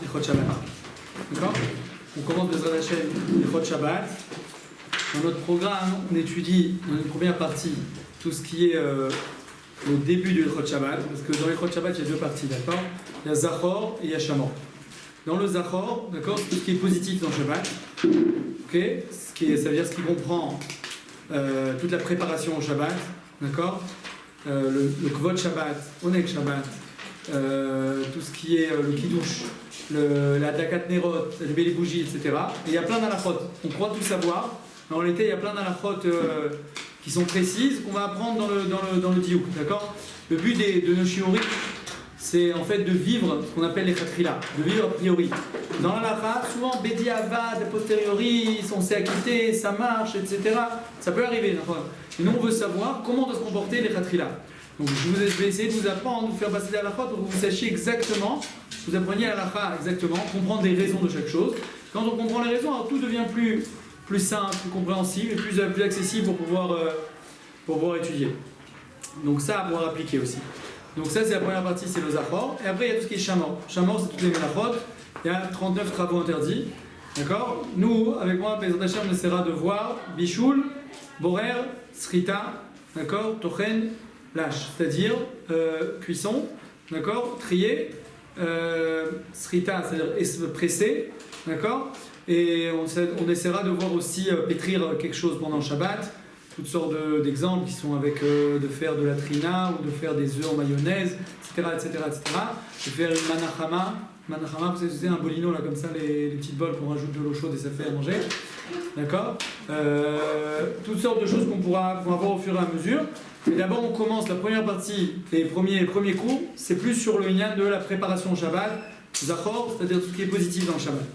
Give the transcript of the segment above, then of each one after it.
les Chod Shabbat. D'accord? On commence Bezrat Hashem les Chod Shabbat. Dans notre programme, on étudie dans une première partie tout ce qui est le début du Chod Shabbat, parce que dans les Chod Shabbat, il y a deux parties, d'accord? Il y a Zachor et il y a Shamor. Dans le Zachor, d'accord, c'est tout ce qui est positif dans le Shabbat, ok? Ça veut dire ce qui comprend toute la préparation au Shabbat, d'accord? Le Kvod Shabbat, Oneg Shabbat, tout ce qui est le Kiddush, la Dakat Nerot, les bougies, etc. Et il y a plein d'alachot. On croit tout savoir, mais en réalité, il y a plein d'alachot qui sont précises qu'on va apprendre dans le diouk, d'accord? Le but de nos shiurim, c'est en fait de vivre ce qu'on appelle les khatrila, de vivre a priori. Dans l'alacha, souvent Bedi Avad, a posteriori, on s'est acquitté, ça marche, etc. Ça peut arriver. Et nous, on veut savoir comment doit se comporter les khatrila. Donc je vais essayer de vous apprendre, de vous faire passer l'alacha pour que vous sachiez exactement, vous appreniez l'alacha exactement, comprendre les raisons de chaque chose. Quand on comprend les raisons, alors tout devient plus simple, plus compréhensible et plus accessible pour pouvoir étudier. Donc ça, à pouvoir appliquer aussi. Donc ça, c'est la première partie, c'est le Zachor. Et après, il y a tout ce qui est Shamor. Shamor, c'est toutes les Melachot. Il y a 39 travaux interdits. D'accord? Nous, avec moi, Bezrat Hashem, on essaiera de voir Bishul, Borer, Srita, d'accord? Tochen, Lâche. C'est-à-dire cuisson, d'accord? Trier, Srita, c'est-à-dire presser, d'accord? Et on essaiera de voir aussi pétrir quelque chose pendant le Shabbat. Toutes sortes d'exemples qui sont avec de faire de la trina ou de faire des œufs en mayonnaise, etc., etc., etc. De faire une manachama. Manachama, vous savez, un bolino là comme ça, les petites bols qu'on rajoute de l'eau chaude et ça fait à manger. D'accord? Toutes sortes de choses qu'on pourra voir au fur et à mesure. Mais d'abord, on commence la première partie, les premiers cours, c'est plus sur le lien de la préparation au Shabbat, Zachor, c'est-à-dire tout ce qui est positif dans le Shabbat.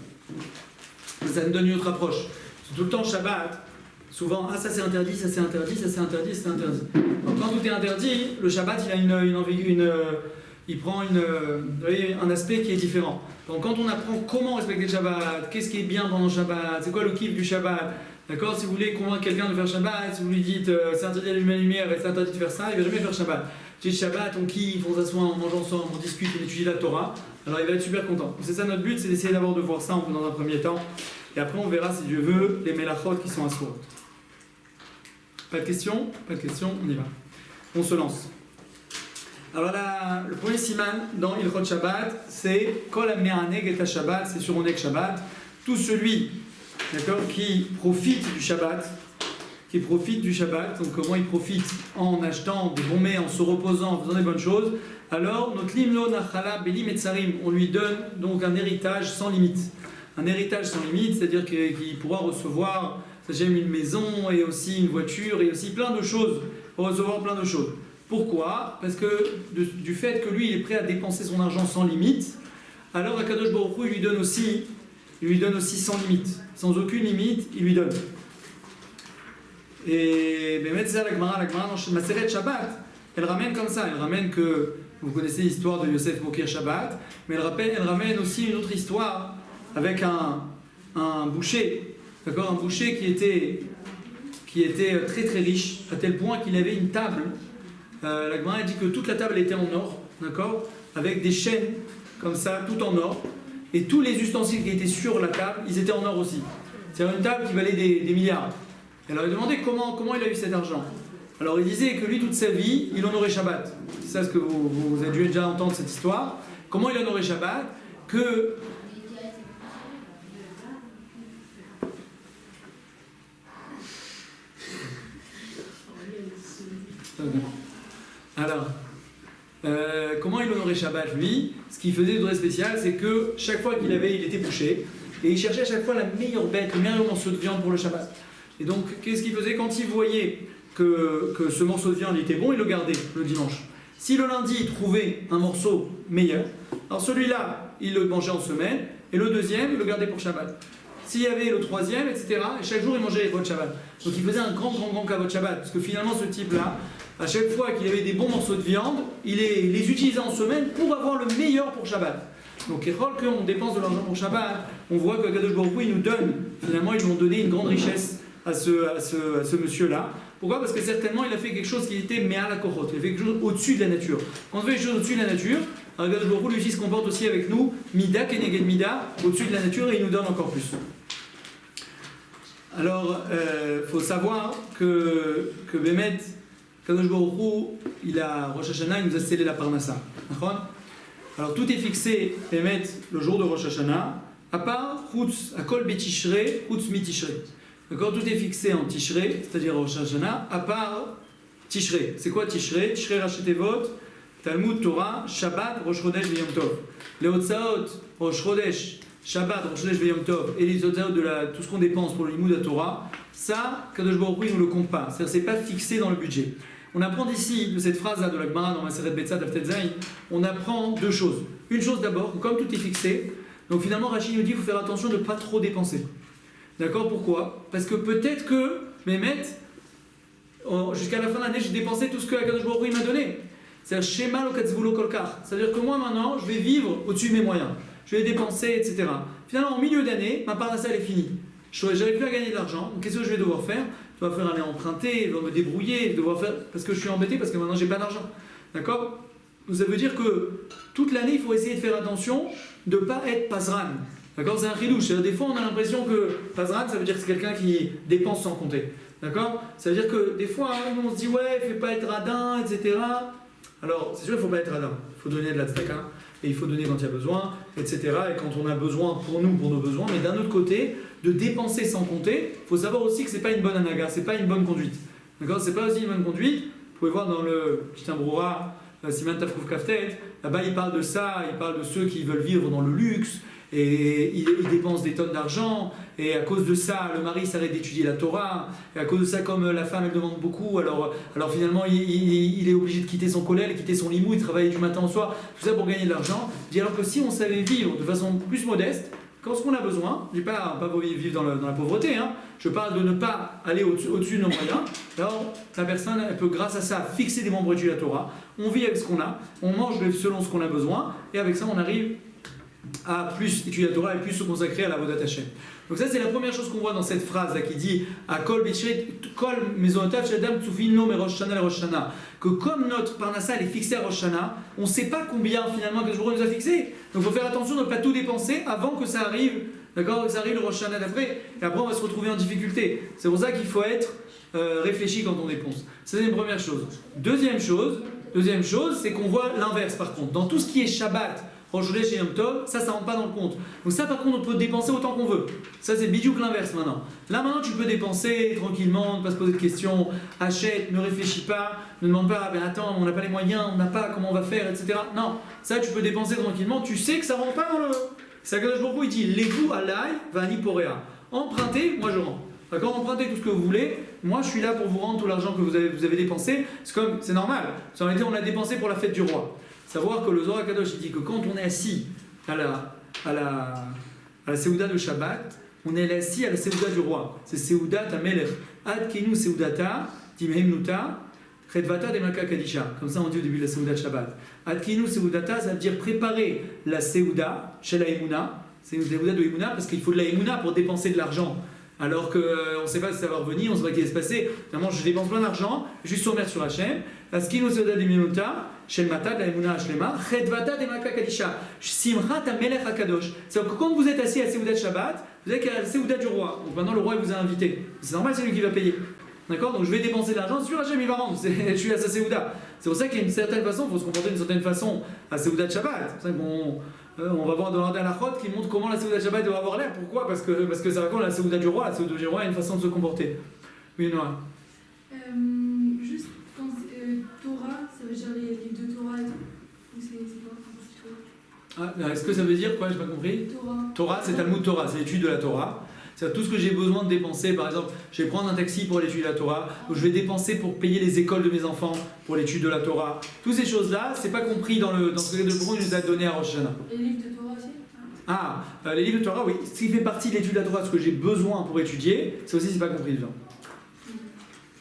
Ça nous donne une autre approche. Tout le temps, Shabbat, souvent, ça c'est interdit, ça c'est interdit, ça c'est interdit, c'est interdit. Donc quand tout est interdit, le Shabbat il a il prend un aspect qui est différent. Donc quand on apprend comment respecter le Shabbat, qu'est-ce qui est bien pendant le Shabbat, c'est quoi le kiff du Shabbat, d'accord? Si vous voulez convaincre quelqu'un de faire Shabbat, si vous lui dites c'est interdit d'allumer la lumière et c'est interdit de faire ça, il ne va jamais faire Shabbat. J'ai Shabbat, on kiffe, on s'assoit, on mange ensemble, on discute, on étudie la Torah, alors il va être super content. C'est ça notre but, c'est d'essayer d'abord de voir ça dans un premier temps. Et après on verra si Dieu veut les melachot qui sont à soi. Pas de questions? Pas de questions, on y va. On se lance. Alors là, le premier siman dans Ilchot Shabbat, c'est Kol HaMe'aneg et Shabbat, c'est sur Oneg Shabbat. Tout celui, d'accord, qui profite du Shabbat, donc comment il profite en achetant des bons mets, en se reposant, en faisant des bonnes choses, alors notre limlo nachala belim et tsarim, on lui donne donc un héritage sans limite. Un héritage sans limite, c'est-à-dire qu'il pourra recevoir une maison et aussi une voiture et aussi plein de choses, pour recevoir plein de choses. Pourquoi? Parce que du fait que lui il est prêt à dépenser son argent sans limite, alors Akadosh Baruch Hu il lui donne aussi sans limite, sans aucune limite, il lui donne. Et la Gemara dans Maseret Shabbat, elle ramène comme ça, elle ramène que, vous connaissez l'histoire de Yosef Mokir Shabbat, mais elle ramène aussi une autre histoire avec un boucher, d'accord, un boucher qui était très très riche, à tel point qu'il avait une table. La Gemara dit que toute la table était en or, d'accord, avec des chaînes comme ça, tout en or, et tous les ustensiles qui étaient sur la table, ils étaient en or aussi. C'est-à-dire une table qui valait des milliards. Elle leur a demandé comment il a eu cet argent. Alors il disait que lui, toute sa vie, il honorait Shabbat. C'est ça ce que vous avez dû déjà entendre cette histoire. Comment il honorait Shabbat? Que alors, comment il honorait Shabbat lui? Ce qu'il faisait de très spécial, c'est que chaque fois il était bouché, et il cherchait à chaque fois la meilleure bête, le meilleur morceau de viande pour le Shabbat. Et donc, qu'est-ce qu'il faisait? Quand il voyait que ce morceau de viande était bon, il le gardait le dimanche. Si le lundi il trouvait un morceau meilleur, alors celui-là, il le mangeait en semaine, et le deuxième, il le gardait pour Shabbat. S'il y avait le troisième, etc., et chaque jour il mangeait les kavod Shabbat. Donc il faisait un grand kavod Shabbat, parce que finalement ce type-là, à chaque fois qu'il avait des bons morceaux de viande, il les utilisait en semaine pour avoir le meilleur pour Shabbat. Donc, qu'on dépense de l'argent pour Shabbat, on voit que Kadosh Baruch Hu, il nous donne, finalement, ils lui ont donné une grande richesse à ce monsieur-là, Pourquoi? Parce que certainement il a fait quelque chose qui était méa la kohot, il a fait quelque chose au-dessus de la nature. Quand on fait quelque chose au-dessus de la nature, Akadosh Baruch Hu lui aussi se comporte aussi avec nous, mida keneged mida, au-dessus de la nature, et il nous donne encore plus. Alors, faut savoir que Bémet, Kadosh Baruch Hu, il a Rosh Hashanah, il nous a scellé la parnassa. Alors tout est fixé, Bémet, le jour de Rosh Hashanah, à part Chutz, Akol Betishrei, Chutz mi Tishrei. D'accord, tout est fixé en Tishrei, c'est-à-dire Rosh Hashanah, à part Tishrei. C'est quoi Tishrei? Tishrei Rachetevot, Talmud, Torah, Shabbat, Rosh Chodesh, Yom Tov. Les Hotzaot, Rosh Chodesh, Shabbat, Rosh Chodesh, Yom Tov, et les Hotzaot de tout ce qu'on dépense pour le Limud à Torah, ça, Kadosh Baruch Hu, il ne nous le compte pas. C'est-à-dire, c'est pas fixé dans le budget. On apprend d'ici, de cette phrase-là de la Gemara dans Maseret Betzad Daf Tetzain, on apprend deux choses. Une chose d'abord, comme tout est fixé, donc finalement Rachid nous dit qu'il faut faire attention de ne pas trop dépenser. D'accord? Pourquoi? Parce que peut-être que Mehmet, jusqu'à la fin de l'année, j'ai dépensé tout ce que Kadosh Baruch Hu m'a donné. C'est-à-dire Shema lo katzvulo kolkar. C'est-à-dire que moi maintenant, je vais vivre au-dessus de mes moyens. Je vais dépenser, etc. Finalement, en milieu d'année, ma parnassa elle est finie. Je n'arrive plus à gagner de l'argent. Donc qu'est-ce que je vais devoir faire? Je dois faire aller emprunter, je dois me débrouiller, devoir faire parce que je suis embêté, parce que maintenant j'ai pas d'argent. D'accord? Donc ça veut dire que toute l'année, il faut essayer de faire attention de ne pas être pasran. D'accord? C'est un ridouche. Des fois, on a l'impression que pasran, ça veut dire que c'est quelqu'un qui dépense sans compter. D'accord? Ça veut dire que des fois, on se dit, ouais, il ne faut pas être radin, etc. Alors, c'est sûr, il ne faut pas être radin. Il faut donner de la tzedaka, et il faut donner quand il y a besoin, etc. Et quand on a besoin pour nous, pour nos besoins. Mais d'un autre côté, de dépenser sans compter, il faut savoir aussi que ce n'est pas une bonne anaga, ce n'est pas une bonne conduite. D'accord? Ce n'est pas aussi une bonne conduite. Vous pouvez voir dans le petit Broura, Siman Tafkouf Kaftet, là-bas il parle de ça, il parle de ceux qui veulent vivre dans le luxe, et ils dépensent des tonnes d'argent, et à cause de ça, le mari s'arrête d'étudier la Torah, et à cause de ça, comme la femme elle demande beaucoup, alors finalement il est obligé de quitter son kollel, quitter son limou, il travaille du matin au soir, tout ça pour gagner de l'argent. Je dis alors que si on savait vivre de façon plus modeste, quand ce qu'on a besoin, je ne dis pas vivre dans la pauvreté, hein. Je parle de ne pas aller au-dessus de nos moyens. Alors la personne, elle peut grâce à ça fixer des membres étudiés de la Torah, on vit avec ce qu'on a, on mange selon ce qu'on a besoin, et avec ça on arrive à plus étudier la Torah et plus se consacrer à la Avodat Hashem. Donc ça c'est la première chose qu'on voit dans cette phrase là qui dit à Kol Kol Mezonotav Shadam Tsufin Lo Merosh Shana le Rosh Shana, que comme notre parnassa elle est fixée à Rosh Shana, on ne sait pas combien finalement que Baruch Hu nous a fixé. Donc il faut faire attention de ne pas tout dépenser avant que ça arrive, d'accord, que ça arrive le Rosh Shana d'après, et après on va se retrouver en difficulté. C'est pour ça qu'il faut être réfléchi quand on dépense. Ça c'est une première chose. Deuxième chose, c'est qu'on voit l'inverse par contre. Dans tout ce qui est Shabbat, Rosh Chodesh et Yom Tov, ça rentre pas dans le compte. Donc ça par contre on peut dépenser autant qu'on veut. Ça c'est bidiouk l'inverse maintenant. Là maintenant tu peux dépenser tranquillement, ne pas se poser de questions, achète, ne réfléchis pas, ne demande pas, ben attends, on n'a pas les moyens, on n'a pas, comment on va faire, etc. Non, ça tu peux dépenser tranquillement, tu sais que ça rentre pas dans le... C'est Akadosh Baruch Hu, il dit, Levu alai vani porea. Empruntez, moi je rends. D'accord, empruntez tout ce que vous voulez, moi je suis là pour vous rendre tout l'argent que vous avez dépensé, c'est normal. En réalité on l'a dépensé pour la fête du roi. Savoir que le Zohar Kadosh il dit que quand on est assis à la Seouda de Shabbat, on est assis à la Seouda du roi. C'est Seouda Tamelech. Ad Kenu Seoudata, Timheimnuta, Redvata Demaka Kadisha. Comme ça on dit au début de la Seouda de Shabbat. Ad Kenu Seoudata, ça veut dire préparer la Seouda chez la Emouna. C'est une Seouda de Emouna parce qu'il faut de la Emouna pour dépenser de l'argent. Alors qu'on ne sait pas si ça va revenir, on ne sait pas ce qui va se passer. Finalement, je dépense plein d'argent, je suis sommaire sur Hachem. Askinu Seouda de Minuta, Shel Mata de la Emouna Hashlema, Redvata de Maka Kadisha, Simchat Amelech Hakadosh. C'est-à-dire que quand vous êtes assis à la Seouda de Shabbat, vous êtes à la Seouda du roi. Donc maintenant, le roi il vous a invité. C'est normal, c'est lui qui va payer. D'accord? Donc je vais dépenser de l'argent, sûr Hachem il va rendre. Je suis à sa Seouda. C'est pour ça qu'il y a une certaine façon, il faut se comporter d'une certaine façon à la Seouda de Shabbat. C'est pour ça qu'on. On va voir dans l'Arachot qui montre comment la Seouda de Shabbat doit avoir l'air. Pourquoi? Parce que ça raconte la Seouda du roi. La Seouda du roi a une façon de se comporter. Oui, Noah. Juste quand Torah, ça veut dire les deux Torah ou c'est quoi? Est-ce que ça veut dire quoi? J'ai pas compris. Torah, c'est Talmud Torah, c'est l'étude de la Torah. C'est tout ce que j'ai besoin de dépenser. Par exemple, je vais prendre un taxi pour l'étude de la Torah, ou je vais dépenser pour payer les écoles de mes enfants pour l'étude de la Torah. Toutes ces choses-là, c'est pas compris dans ce que le Coran nous a donné à Rosh Hashanah. Les livres de Torah aussi? Les livres de Torah, oui. Ce qui fait partie de l'étude de la Torah, ce que j'ai besoin pour étudier, ça aussi, c'est pas compris dedans.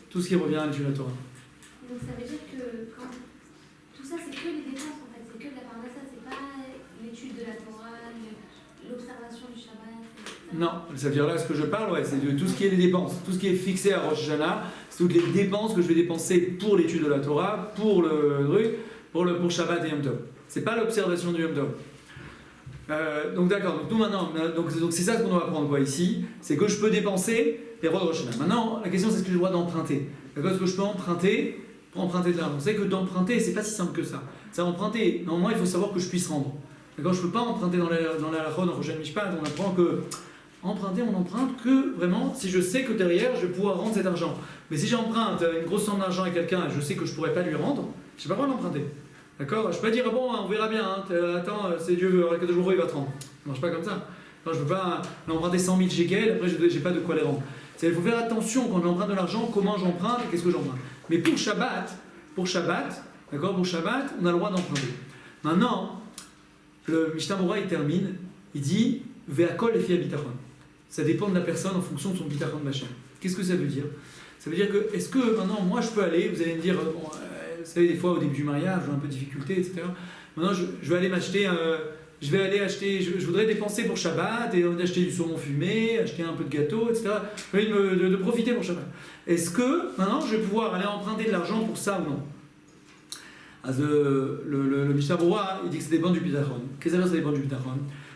Tout ce qui revient à l'étude de la Torah. Donc ça veut dire que tout ça, c'est que les dépenses en fait, c'est que de la parnassa, c'est pas l'étude de la Torah, l'observation du Shabbat. Non, ça veut dire là ce que je parle, ouais, c'est de tout ce qui est les dépenses, tout ce qui est fixé à Rosh Hashanah, c'est toutes les dépenses que je vais dépenser pour l'étude de la Torah, pour le truc, pour Shabbat et Yom Tov. C'est pas l'observation du Yom Tov. Donc d'accord, donc nous maintenant, donc c'est ça qu'on doit apprendre quoi ici, c'est que je peux dépenser les rois de Rosh Hashanah. Maintenant, la question c'est ce que j'ai le droit d'emprunter. D'accord, est-ce que je peux emprunter pour emprunter de l'argent? Vous savez que d'emprunter, c'est pas si simple que ça. C'est emprunter, normalement il faut savoir que je puisse rendre. D'accord, je peux pas emprunter dans la halakha, dans Rosh Mishpat, on apprend que emprunter, on emprunte que vraiment si je sais que derrière je vais pouvoir rendre cet argent. Mais si j'emprunte une grosse somme d'argent à quelqu'un et je sais que je pourrais pas lui rendre, je n'ai pas le droit d'emprunter. D'accord, je peux pas dire bon on verra bien, hein, attends c'est Dieu, quelques jours il va te rendre. Ça marche pas comme ça. Non, je peux pas emprunter 100 000 shekels, après j'ai pas de quoi les rendre. Il faut faire attention quand j'emprunte de l'argent, comment j'emprunte et qu'est-ce que j'emprunte. Mais pour Shabbat, d'accord, pour Shabbat, on a le droit d'emprunter. Maintenant, le Mishnah Bora il termine, il dit Ve'akol lefi habitachon. Ça dépend de la personne en fonction de son bitachon machin. Qu'est-ce que ça veut dire? Ça veut dire que, est-ce que maintenant, moi je peux aller, vous allez me dire, bon, vous savez, des fois au début du mariage, j'ai un peu de difficulté, etc. Maintenant, je vais aller m'acheter, je voudrais dépenser pour Shabbat, et acheter du saumon fumé, acheter un peu de gâteau, etc. Je vais de profiter pour Shabbat. Est-ce que, maintenant, je vais pouvoir aller emprunter de l'argent pour ça ou non? Le Mishnah Bora, il dit que ça dépend du bitachon. Qu'est-ce que ça veut dire, ça dépend du bitachon?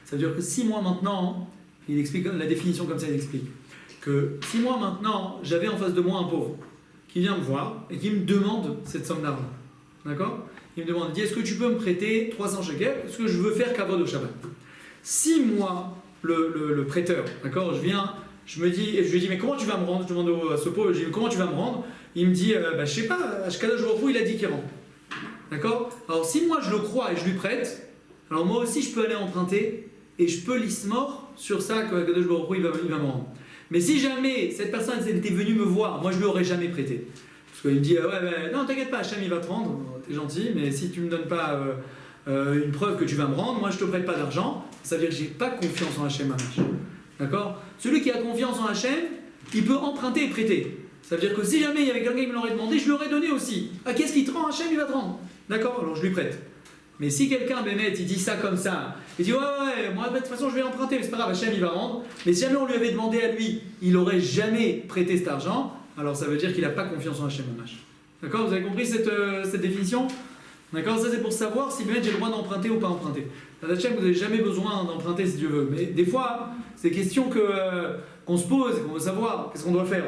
Ça veut dire que si moi maintenant, il explique la définition comme ça, il explique que si moi maintenant j'avais en face de moi un pauvre qui vient me voir et qui me demande cette somme d'argent, d'accord? Il me demande, il dit est-ce que tu peux me prêter 300 shekels parce que je veux faire kavod au Shabbat. Si moi, le prêteur, d'accord, je lui dis mais comment tu vas me rendre? Je demande à ce pauvre, je dis comment tu vas me rendre? Il me dit je sais pas, Ashkadosh Baruch Hu, il a dit qu'il rend. D'accord? Alors si moi je le crois et je lui prête, alors moi aussi je peux aller emprunter et je peux l'ismor sur ça que Akadosh Baruch Hu il va me rendre. Mais si jamais cette personne était venue me voir, moi je lui aurais jamais prêté. Parce qu'il me dit non t'inquiète pas, Hachem il va te rendre, t'es gentil, mais si tu me donnes pas une preuve que tu vas me rendre, moi je te prête pas d'argent, ça veut dire que j'ai pas confiance en Hachem Mamash. D'accord? Celui qui a confiance en Hachem, il peut emprunter et prêter. Ça veut dire que si jamais il y avait quelqu'un qui me l'aurait demandé, je lui aurais donné aussi. Ah, qu'est-ce qu'il te rend, Hachem il va te rendre. D'accord? Alors je lui prête. Mais si quelqu'un, Bémet, il dit ça comme ça, il dit ouais, moi de toute façon je vais emprunter, mais c'est pas grave, Hachem il va rendre. Mais si jamais on lui avait demandé à lui, il n'aurait jamais prêté cet argent, alors ça veut dire qu'il n'a pas confiance en Hachem Mamash. D'accord? Vous avez compris cette définition? D'accord? Ça c'est pour savoir si Bémet j'ai le droit d'emprunter ou pas emprunter. Hachem, vous n'avez jamais besoin d'emprunter si Dieu veut. Mais des fois, c'est des questions qu'on se pose et qu'on veut savoir. Qu'est-ce qu'on doit faire?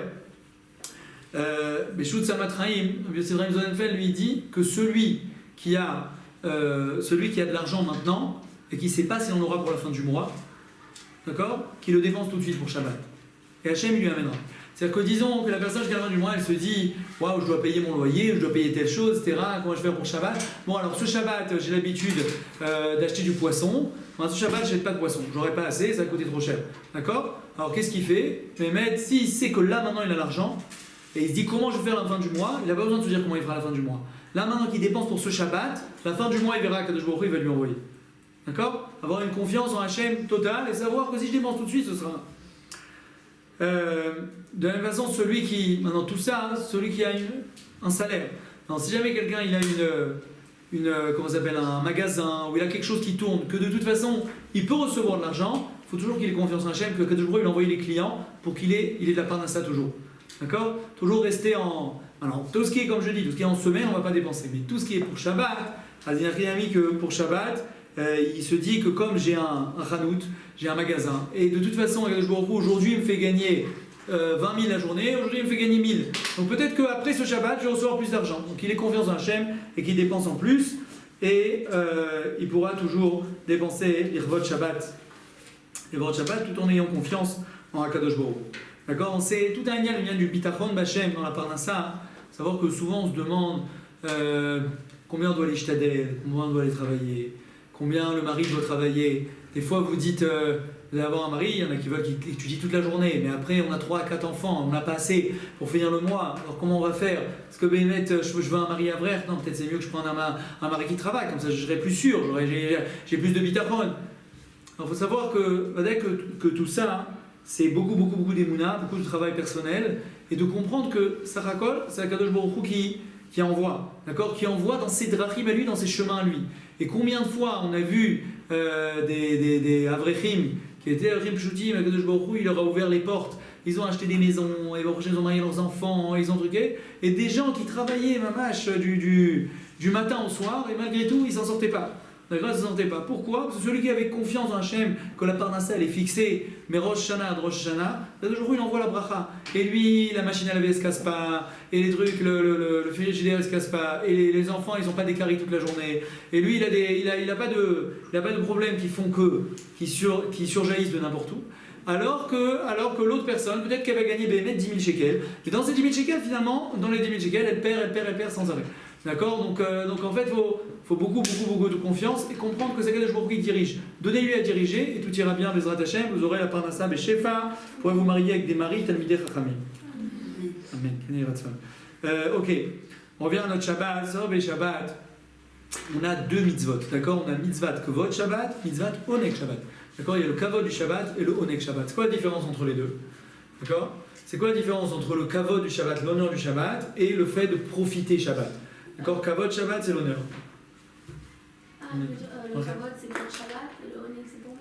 Beshut Samatraim, Yosef Zonenfeld lui dit que celui qui a de l'argent maintenant et qui ne sait pas si on aura pour la fin du mois, d'accord, qui le dépense tout de suite pour Shabbat. Et Hachem il lui amènera. C'est-à-dire que disons que la personne jusqu'à la fin du mois, elle se dit waouh, je dois payer mon loyer, je dois payer telle chose, etc. Comment je vais faire pour Shabbat? Bon, alors ce Shabbat, j'ai l'habitude d'acheter du poisson. Ce Shabbat, je n'achète pas de poisson. J'aurais pas assez, ça va coûter trop cher. D'accord? Alors qu'est-ce qu'il fait? Mais s'il sait que là maintenant il a l'argent, et il se dit comment je vais faire la fin du mois, il n'a pas besoin de se dire comment il fera la fin du mois. Là maintenant qu'il dépense pour ce Shabbat, la fin du mois il verra qu'Akadosh Baruch Hu il va lui envoyer. D'accord? Avoir une confiance en Hachem totale et savoir que si je dépense tout de suite, ce sera. De la même façon, celui qui, maintenant tout ça, celui qui a un salaire. Alors, si jamais quelqu'un il a comment ça s'appelle, un magasin ou il a quelque chose qui tourne, que de toute façon il peut recevoir de l'argent, il faut toujours qu'il ait confiance en Hachem, que Akadosh Baruch Hu il envoie les clients pour qu'il ait de la parnassa toujours. D'accord? Toujours rester en. Alors, tout ce qui est, comme je dis, tout ce qui est en semaine, on ne va pas dépenser. Mais tout ce qui est pour Shabbat, il a mis que pour Shabbat, il se dit que comme j'ai un chanout, j'ai un magasin, et de toute façon, aujourd'hui, il me fait gagner 20 000 la journée, aujourd'hui, il me fait gagner 1000. Donc peut-être qu'après ce Shabbat, je vais recevoir plus d'argent. Donc il ait confiance en Hachem et qu'il dépense en plus, et il pourra toujours dépenser l'Irvot Shabbat, tout en ayant confiance en Akadosh Baruch Hu. D'accord? C'est tout un lien du bitachon bachem dans la parnassa. Savoir que souvent on se demande combien on doit aller shtadel, combien on doit aller travailler, combien le mari doit travailler. Des fois vous dites vous allez avoir un mari, il y en a qui veulent qu'il étudie toute la journée, mais après on a 3 à 4 enfants, on n'a pas assez pour finir le mois, alors comment on va faire? Est-ce que je veux un mari avraire? Non, peut-être c'est mieux que je prenne un mari qui travaille, comme ça je serai plus sûr, j'ai plus de bitachon. Alors il faut savoir que tout ça, c'est beaucoup d'émouna, beaucoup de travail personnel, et de comprendre que Sarakol, c'est Akadosh Baruch Hu qui envoie, d'accord, qui envoie dans ses drachim à lui, dans ses chemins à lui. Et combien de fois on a vu des avrechim qui étaient Rimchoutim, Akadosh Baruch Hu, il leur a ouvert les portes. Ils ont acheté des maisons, et ils ont marié leurs enfants, ils ont truqué. Et des gens qui travaillaient, mamache, du matin au soir, et malgré tout, ils s'en sortaient pas. D'accord, ils s'en sortaient pas. Pourquoi? Parce que celui qui avait confiance en Hachem, que la parnassa elle est fixée, mais Rosh Hashanah, Rosh Hashanah, toujours il envoie la bracha. Et lui, la machine à laver elle se casse pas, et les trucs, le frigidaire il se casse pas, et les enfants ils ont pas des caries toute la journée. Et lui, il a pas de problèmes qui font qui surjaillissent de n'importe où. Alors que l'autre personne, peut-être qu'elle va gagner 10 000 shekels, et dans ces 10 000 shekels, finalement, dans les 10 000 shekels, elle perd sans arrêt. D'accord, donc en fait, il faut beaucoup de confiance et comprendre que c'est Akadosh Baruch Hu qui dirige. Donnez-lui à diriger et tout ira bien, Bezrat Hashem, vous aurez la parnassa et Shefa, vous pourrez vous marier avec des maris, Talmidei Chachamim. Amen. Ok, on revient à notre Shabbat, Sorbe et Shabbat. On a deux mitzvot, d'accord? On a mitzvot Kavod Shabbat, mitzvot Onek Shabbat. D'accord, il y a le Kavod du Shabbat et le Onek Shabbat. C'est quoi la différence entre les deux? D'accord? C'est quoi la différence entre le Kavod du Shabbat, l'honneur du Shabbat, et le fait de profiter Shabbat? D'accord, Kavod Shabbat, c'est l'honneur. Le kavod c'est pour Shabbat, et le onek c'est pour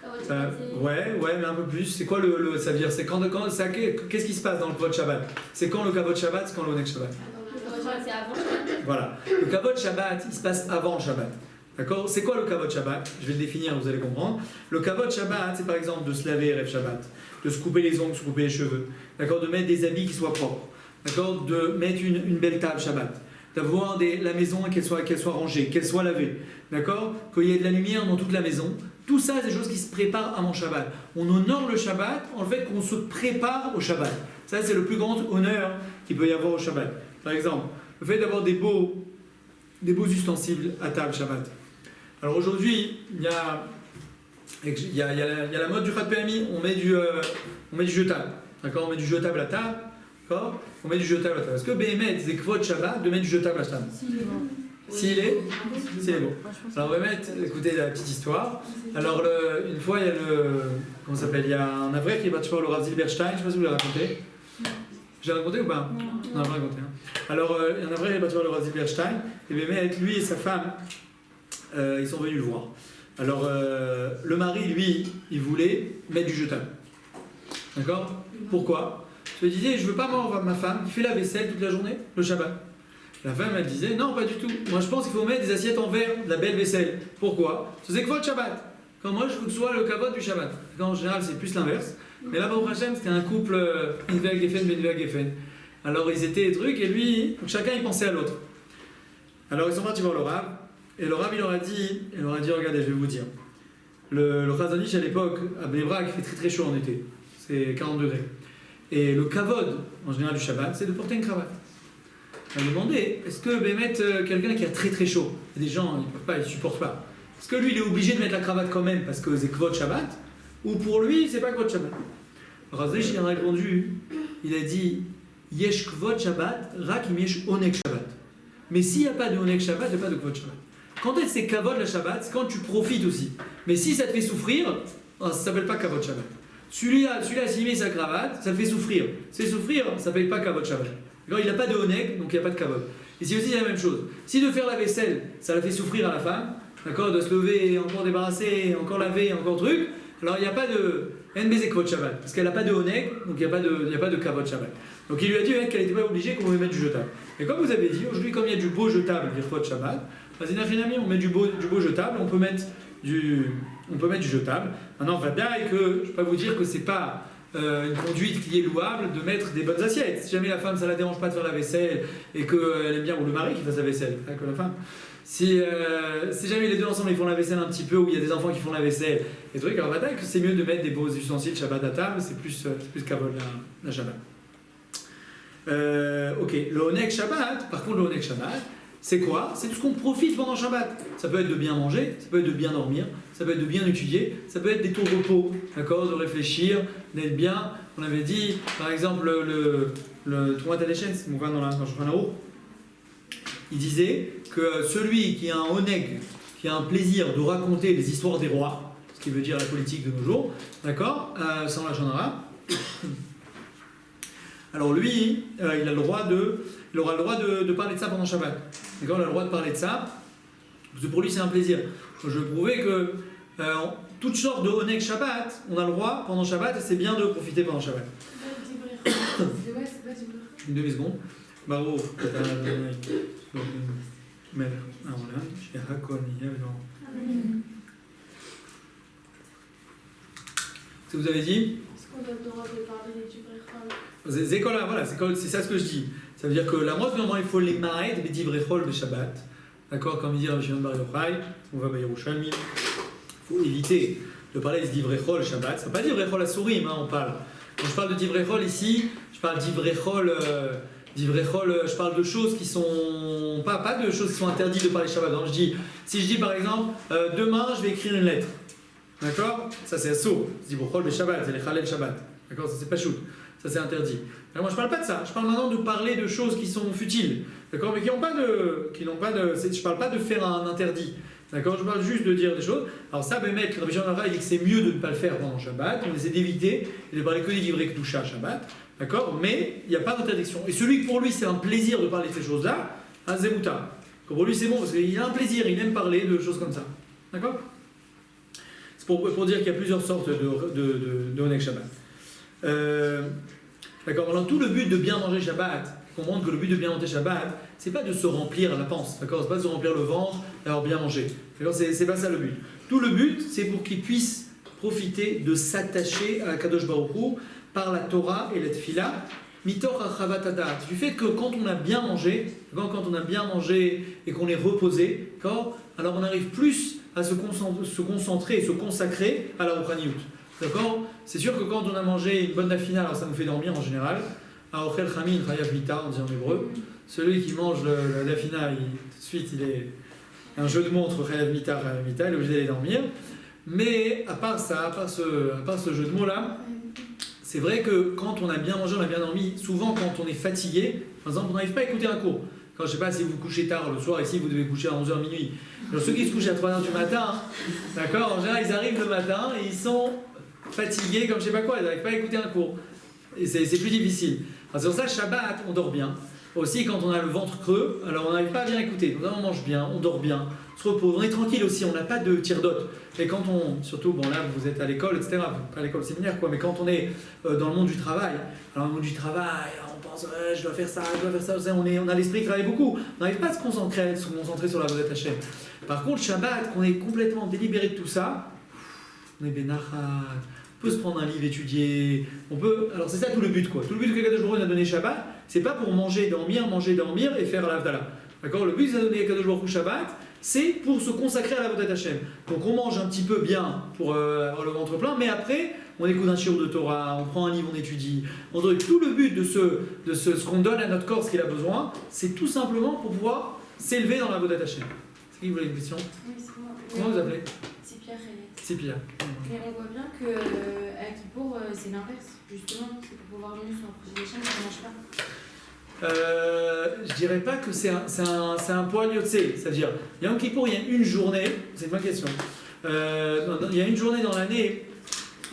Kavod Shabbat, ouais, mais un peu plus. C'est quoi ça veut dire? C'est qu'est-ce qui se passe dans le Kavod Shabbat? C'est quand le Kavod Shabbat, c'est quand l'Onek Shabbat? Le Kavod Shabbat c'est avant Shabbat. Voilà. Le Kavod Shabbat, il se passe avant Shabbat. D'accord? C'est quoi le Kavod Shabbat? Je vais le définir, vous allez comprendre. Le Kavod Shabbat, c'est par exemple de se laver Erev Shabbat, de se couper les ongles, de se couper les cheveux, d'accord? De mettre des habits qui soient propres, d'accord? De mettre une belle table Shabbat, d'avoir la maison qu'elle soit rangée, qu'elle soit lavée, d'accord? Qu'il y ait de la lumière dans toute la maison. Tout ça, c'est des choses qui se préparent avant Shabbat. On honore le Shabbat en fait qu'on se prépare au Shabbat. Ça, c'est le plus grand honneur qu'il peut y avoir au Shabbat. Par exemple, le fait d'avoir des beaux ustensiles à table Shabbat. Alors aujourd'hui, il y a la mode du Khat Pehami, on met du jetable. D'accord? On met du jetable à table. D'accord? On met du jetable à table. Est-ce que Béhémet, c'est Kvod Shabbat de mettre du jetable à table? S'il est bon. Alors on va mettre, écoutez la petite histoire. Alors une fois, il y a comment ça s'appelle? Il y a un Avraire qui est battu par le Rav Zilberstein, je ne sais pas si vous l'avez raconté. J'ai raconté ou pas? Non, je l'ai raconté. Alors il y a un Avraire qui est battu par le Rav Zilberstein, et Béhémet, lui et sa femme, ils sont venus le voir. Alors le mari, lui, il voulait mettre du jetable. D'accord? Pourquoi? Je me disais, je ne veux pas voir ma femme qui fait la vaisselle toute la journée, le Shabbat. La femme, elle disait, non, pas du tout. Moi, je pense qu'il faut mettre des assiettes en verre, de la belle vaisselle. Pourquoi? Parce que c'est Kvod Shabbat. Quand moi, je veux que ce soit le Kavod du Shabbat. Quand, en général, c'est plus l'inverse. Mais là-bas, au Hachem, c'était un couple, Invel Geffen, Benvel Geffen. Alors, ils étaient des trucs, et lui, chacun, il pensait à l'autre. Alors, ils sont partis voir le Rav. Et le Rav, il leur a dit, regardez, je vais vous dire. Le Chazon Ish, à l'époque, à Bnei Brak, il fait très très chaud en été. C'est 40 degrés. Et le kavod, en général du Shabbat, c'est de porter une cravate. On a demandé, est-ce que mettre quelqu'un qui a très très chaud, il y a des gens, ils ne peuvent pas, ils ne supportent pas, est-ce que lui, il est obligé de mettre la cravate quand même parce que c'est kvod Shabbat, ou pour lui, c'est pas kvod Shabbat? Razish, il a répondu, il a dit, yesh kvod Shabbat, rak im yesh onek Shabbat. Mais s'il n'y a pas de onek Shabbat, il n'y a pas de kvod Shabbat. Quand est-ce que c'est kavod la Shabbat? C'est quand tu profites aussi. Mais si ça te fait souffrir, ça ne s'appelle pas kavod Shabbat. Celui-là, s'il met sa cravate, ça le fait souffrir. C'est souffrir, ça ne s'appelle pas Kavod Shabbat. Il n'a pas de Oneg, donc il n'y a pas de Kavod. Ici aussi, c'est la même chose. Si de faire la vaisselle, ça la fait souffrir à la femme, d'accord, de se lever, encore débarrasser, encore laver, encore truc, alors il n'y a pas de NBZ Kavod Shabbat, parce qu'elle n'a pas de Oneg, donc il n'y a pas de Kavod Shabbat. Donc il lui a dit qu'elle n'était pas obligée qu'on pouvait mettre du jetable. Et comme vous avez dit, aujourd'hui, comme il y a du beau jetable, Kavod Shabbat, on met du beau jetable, on peut mettre du jetable. Maintenant, va bien que je ne vais pas vous dire que c'est pas une conduite qui est louable de mettre des bonnes assiettes. Si jamais la femme, ça la dérange pas de faire la vaisselle et qu'elle aime bien, ou le mari qui fasse la vaisselle, que la femme. Si jamais les deux ensemble ils font la vaisselle un petit peu, ou il y a des enfants qui font la vaisselle, et trucs, alors va bien que c'est mieux de mettre des beaux ustensiles Shabbat à table, c'est plus qu'avol la Shabbat. Ok, le Onek Shabbat, par contre, le Onek Shabbat, c'est quoi? C'est tout ce qu'on profite pendant Shabbat. Ça peut être de bien manger, ça peut être de bien dormir, ça peut être de bien étudier, ça peut être des tours de repos, d'accord, de réfléchir, d'être bien. On avait dit, par exemple, le Troumat Hadeshen, c'est mon frère dans Shulchan Aruch, il disait que celui qui a un oneg, qui a un plaisir de raconter les histoires des rois, ce qui veut dire la politique de nos jours, d'accord, sans la arabe, alors lui, il aura le droit de parler de ça pendant Shabbat. D'accord, il a le droit de parler de ça, parce que pour lui c'est un plaisir. Je veux prouver que toutes sortes de Oneg Shabbat, on a le droit pendant Shabbat et c'est bien de profiter pendant Shabbat. C'est ouais, c'est pas du beurre. Une demi-seconde. Baruch, Ata Adonai, Melech Haolam, Shehakol Nihyev V'Or. Ce que vous avez dit? Est-ce qu'on a le droit de parler du Brechol? Voilà, c'est ça ce que je dis. Ça veut dire que la mode, normalement, il faut les ma'ed, mais divrechol, le Shabbat. D'accord? Comme il dit Rabbi Shimon Bar Yochai, on va à Yerushalmi. Il faut éviter de parler de divrechol, Shabbat. Ça ne veut pas divrechol à sourim, on parle. Quand je parle de divrechol ici, je parle divrechol, je parle de choses qui sont. Pas de choses qui sont interdites de parler Shabbat. Donc, si je dis par exemple, demain, je vais écrire une lettre. D'accord? Ça, c'est assour. C'est divrechol, le Shabbat, c'est les chalel Shabbat. D'accord? Ça, c'est pas shoot. Ça c'est interdit. Alors moi je parle pas de ça, je parle maintenant de parler de choses qui sont futiles, d'accord, mais qui n'ont pas de, je parle pas de faire un interdit, d'accord, je parle juste de dire des choses. Alors ça, Bémet, le Rabbi Shimon Bar Yochai, il dit que c'est mieux de ne pas le faire pendant Shabbat, on essaie d'éviter et de parler que des divrei kedusha Shabbat, d'accord, mais il n'y a pas d'interdiction. Et celui que pour lui c'est un plaisir de parler de ces choses-là, un zémouta. Pour lui c'est bon parce qu'il a un plaisir, il aime parler de choses comme ça, d'accord. C'est pour dire qu'il y a plusieurs sortes de Oneg Shabbat. D'accord, alors tout le but de bien manger Shabbat, comprendre que le but de bien manger Shabbat, c'est pas de se remplir la panse, d'accord, c'est pas de se remplir le ventre d'avoir bien mangé, d'accord, c'est pas ça le but. Tout le but, c'est pour qu'ils puissent profiter de s'attacher à Kadosh Baruch Hu par la Torah et la Tfila, mitor achavat hadat, du fait que quand on a bien mangé, et qu'on est reposé, d'accord, alors on arrive plus à se concentrer et se consacrer à la Rouhaniyut. D'accord? C'est sûr que quand on a mangé une bonne nafina, alors ça nous fait dormir en général. Aochel chamin chayav mita, on dit en hébreu. Celui qui mange la nafina, tout de suite, il est un jeu de montre, chayav mita, il est obligé d'aller dormir. Mais à part ça, à part ce jeu de mots-là, c'est vrai que quand on a bien mangé, on a bien dormi, souvent quand on est fatigué, par exemple, on n'arrive pas à écouter un cours. Quand je ne sais pas si vous vous couchez tard le soir, ici vous devez coucher à 11h minuit. Alors ceux qui se couchent à 3h du matin, d'accord, en général ils arrivent le matin et ils sont fatigués comme je sais pas quoi, ils n'arrivent pas à écouter un cours. Et c'est plus difficile. Alors c'est pour ça, Shabbat, on dort bien. Aussi, quand on a le ventre creux, alors on n'arrive pas à bien écouter. Donc on mange bien, on dort bien, on se repose, on est tranquille aussi, on n'a pas de tire-dote. Et quand on, surtout, bon là vous êtes à l'école, etc., pas à l'école séminaire quoi, mais quand on est dans le monde du travail, alors le monde du travail, on pense, je dois faire ça, on a l'esprit qui travaille beaucoup. On n'arrive pas à se concentrer sur la Avodat Hashem. Par contre, Shabbat, qu'on est complètement délibéré de tout ça, on est bénachat. On peut se prendre un livre, étudier, on peut... Alors c'est ça tout le but quoi. Tout le but que Kadosh Baruch Hu a donné Shabbat, c'est pas pour manger, dormir et faire l'Avdala. D'accord? Le but qu'il a donné Kadosh Baruch Hu Shabbat, c'est pour se consacrer à la Avodat Hashem. Donc on mange un petit peu bien pour avoir le ventre plein, mais après on écoute un shiur de Torah, on prend un livre, on étudie. Tout le but de ce qu'on donne à notre corps, ce qu'il a besoin, c'est tout simplement pour pouvoir s'élever dans la Avodat Hashem. C'est qui vous voulez une question? Oui, c'est moi. Comment vous appelez? C'est Pierre et... C'est Pierre. Mais on voit bien que à Kippour, c'est l'inverse. Justement, c'est pour pouvoir mieux sur un projet d'échelle, on ne mange pas. Je dirais pas que c'est un poil yotsé. C'est-à-dire, Yom Kippour, il y a une journée, c'est une bonne question. Il y a une journée dans l'année,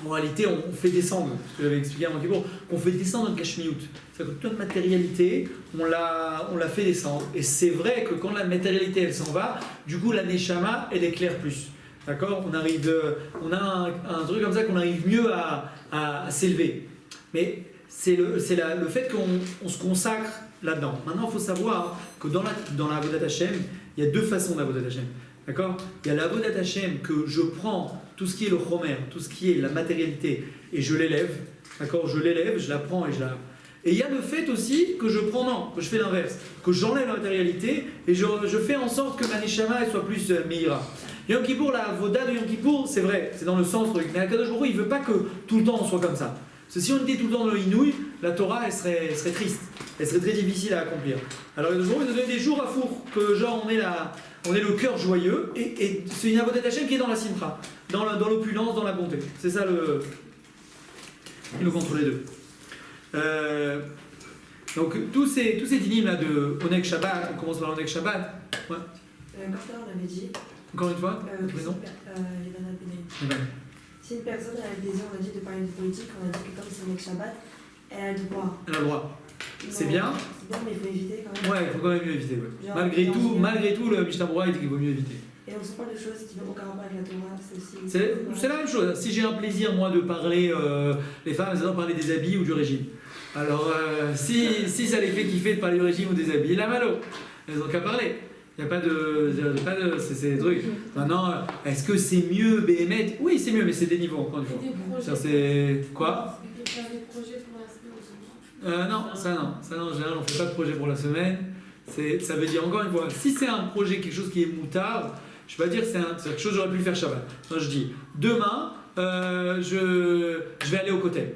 en réalité, on fait descendre, ce que j'avais expliqué à Yom Kippour, qu'on fait descendre notre Gashmiyut. C'est-à-dire que toute notre matérialité, on l'a fait descendre. Et c'est vrai que quand la matérialité, elle s'en va, du coup, la Neshama, elle éclaire plus. D'accord, on a un truc comme ça qu'on arrive mieux à s'élever. Mais c'est le fait qu'on se consacre là-dedans. Maintenant, il faut savoir que dans la Avodat Hashem, il y a deux façons d'Avodat Hashem. D'accord? Il y a l'Avodat Hashem que je prends tout ce qui est le chomer, tout ce qui est la matérialité, et je l'élève. D'accord? Je l'élève, je la prends et je la... Et il y a le fait aussi que je fais l'inverse, que j'enlève la matérialité et je fais en sorte que ma neshama elle soit plus meira. Yom Kippour, la avoda de Yom Kippour, c'est vrai, c'est dans le sens, mais Akadosh Baruch Hu, il veut pas que tout le temps on soit comme ça. Parce que si on était tout le temps dans le inouï, la Torah elle serait triste, elle serait très difficile à accomplir. Alors Akadosh Baruch Hu nous donne des jours à four, que genre on est le cœur joyeux, et c'est une avodat Hashem qui est dans la simcha, dans l'opulence, dans la bonté. C'est ça le contre les deux. Donc tous ces dynimes là de Oneg Shabbat, on commence par l'Oneg Shabbat. Ouais. Martin, on avait dit. Encore une fois, prénom. Si une personne a le désir, on a dit, de parler de politique, on a dit que comme c'est Oneg Shabbat, elle a le droit. Elle a le droit. C'est bien. C'est bien, mais il faut éviter quand même. Ouais, il faut quand même mieux éviter. Ouais. Malgré tout, le Mishnah Berurah, il dit qu'il vaut mieux éviter. Et on se parle de choses qui n'ont aucun rapport avec la Torah, c'est aussi. C'est la même chose. Si j'ai un plaisir, moi, de parler, les femmes, elles adorent parler des habits ou du régime. Alors, si ça les fait kiffer de parler du régime ou des habits, la malo, elles n'ont qu'à parler. Il n'y a pas de. C'est des trucs. Maintenant, est-ce que c'est mieux, BMT? Oui, c'est mieux, mais c'est des niveaux, encore une fois. C'est quoi? Faire des projets pour la semaine. Non, en général, on ne fait pas de projet pour la semaine. Ça veut dire, encore une fois, si c'est un projet, quelque chose qui est moutard, je ne vais pas dire que c'est quelque chose que j'aurais pu le faire Shabbat. Non, je dis, demain, je vais aller au côté.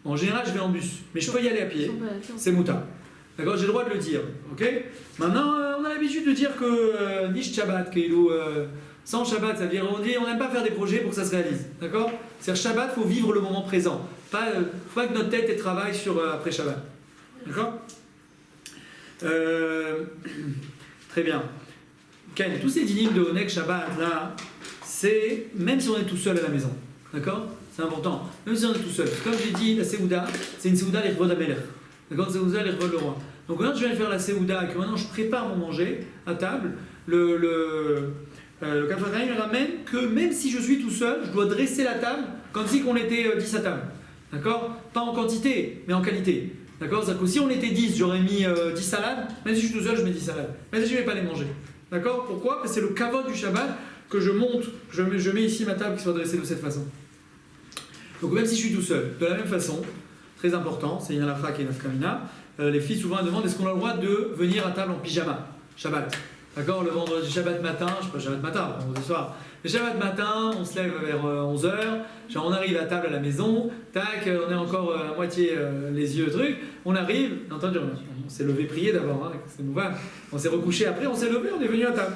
En général, je vais en bus, mais je peux y aller à pied. C'est moutard. D'accord, j'ai le droit de le dire. Ok. Maintenant, on a l'habitude de dire que Nish Shabbat, sans Shabbat, ça veut dire on n'aime pas faire des projets pour que ça se réalise. D'accord. C'est-à-dire Shabbat, il faut vivre le moment présent. Faut pas que notre tête elle travaille sur après Shabbat. D'accord. Très bien. Ken, tous ces dynimes de Onek Shabbat là, c'est même si on est tout seul à la maison. D'accord. C'est important. Même si on est tout seul. Comme j'ai dit, la Seouda, c'est une Seouda l'Irvod Amelech. D'accord, Seouda l'Irvod le roi. Donc quand je viens faire la Seouda et que maintenant je prépare mon manger à table, le Kafaraïm ramène que même si je suis tout seul, je dois dresser la table comme si on était 10 à table. D'accord. Pas en quantité, mais en qualité. D'accord. C'est-à-dire que si on était 10, j'aurais mis 10 salades. Même si je suis tout seul, je mets 10 salades. Même si je ne vais pas les manger. D'accord. Pourquoi? Parce que c'est le kavod du Shabbat que je monte, je mets ici ma table qui soit dressée de cette façon. Donc même si je suis tout seul, de la même façon, très important, c'est Yana Lafra qui est Nafkamina, les filles souvent demandent est-ce qu'on a le droit de venir à table en pyjama, Shabbat. D'accord, le vendredi, Shabbat matin, je sais pas Shabbat matin, vendredi soir, mais Shabbat matin, on se lève vers 11h, genre on arrive à table à la maison, tac, on est encore à moitié les yeux truc, on arrive, entendu, on s'est levé prier d'abord, hein, c'est mouvant, on s'est recouché après, on s'est levé, on est venu à table.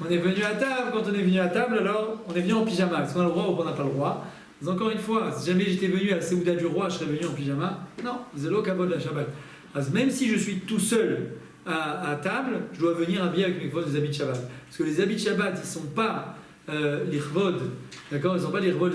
On est venu à table, quand on est venu à table, alors on est venu en pyjama, est-ce qu'on a le droit ou on n'a pas le droit? Mais encore une fois, si jamais j'étais venu à la Seouda du roi, je serais venu en pyjama. Non, c'est le kavod de la Shabbat. Parce que même si je suis tout seul à table, je dois venir habiller avec mes des habits de Shabbat. Parce que les habits de Shabbat, ils ne sont pas les chvod, d'accord. Ils ne sont pas les chvod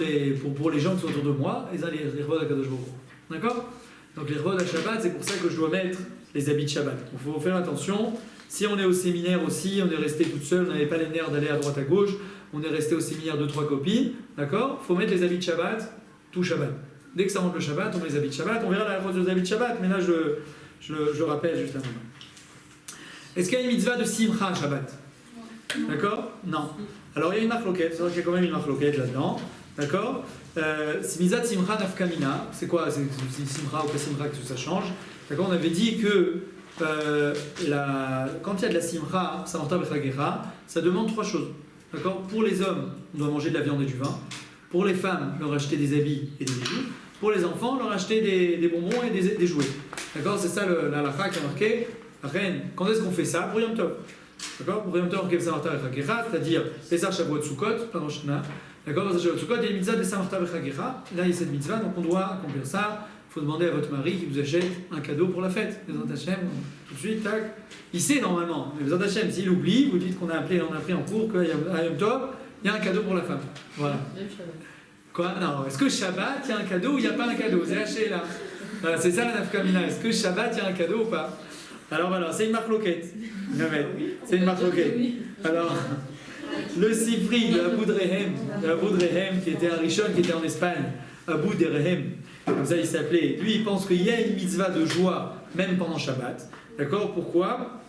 pour les gens qui sont autour de moi, ils ont les chvod à Kadosh Baruch Hu. D'accord. Donc les chvod à Shabbat, c'est pour ça que je dois mettre les habits de Shabbat. Donc il faut faire attention. Si on est au séminaire aussi, on est resté toute seule, on n'avait pas les nerfs d'aller à droite à gauche, on est resté au séminaire 2-3 copines, d'accord. Il faut mettre les habits de Shabbat, tout Shabbat. Dès que ça rentre le Shabbat, on met les habits de Shabbat, on verra la réponse des habits de Shabbat, mais là je rappelle juste un moment. Est-ce qu'il y a une mitzvah de Simcha Shabbat? D'accord? Non. Alors il y a une marloquette, c'est vrai qu'il y a quand même une marloquette là-dedans, d'accord. Mitzvah de Simcha Nafkamina, c'est quoi? C'est Simcha ou pas Simcha que ça change? D'accord, on avait dit que quand il y a de la Simcha, Samarta Bechagera, ça demande 3 choses. D'accord. Pour les hommes, on doit manger de la viande et du vin. Pour les femmes, leur acheter des habits et des bijoux. Pour les enfants, leur acheter des bonbons et des jouets. D'accord. C'est ça la halakha qui a marqué. Quand est-ce qu'on fait ça? Pour Yom Tov. D'accord. Pour Yom Tov, on fait Samarta Bechagera, c'est-à-dire Pesach Shavuot Sukkot, pendant Shana. D'accord. Pesach Shavuot Sukkot, il y a une mitzvah de Samarta Bechagera. Là, il y a cette mitzvah, donc on doit accomplir ça. Il faut demander à votre mari qui vous achète un cadeau pour la fête. Les Hashem, tout de suite, tac. Il sait normalement. Mais les Hashem, s'il oublie, vous dites qu'on a appris en cours qu'à Yom Tov, il y a un cadeau pour la femme. Voilà. Quoi? Non, est-ce que Shabbat, il y a un cadeau ou il n'y a pas un cadeau? C'est haché là. Voilà, c'est ça la nafkamina. Est-ce que Shabbat, il y a un cadeau ou pas? Alors voilà, c'est une marque loquette. C'est une marque loquette. Alors, le Sifri de Abu Drehem, qui était un Rishon, qui était en Espagne, Abu Drehem. Comme ça il s'appelait. Lui il pense qu'il y a une mitzvah de joie même pendant Shabbat. D'accord. Pourquoi?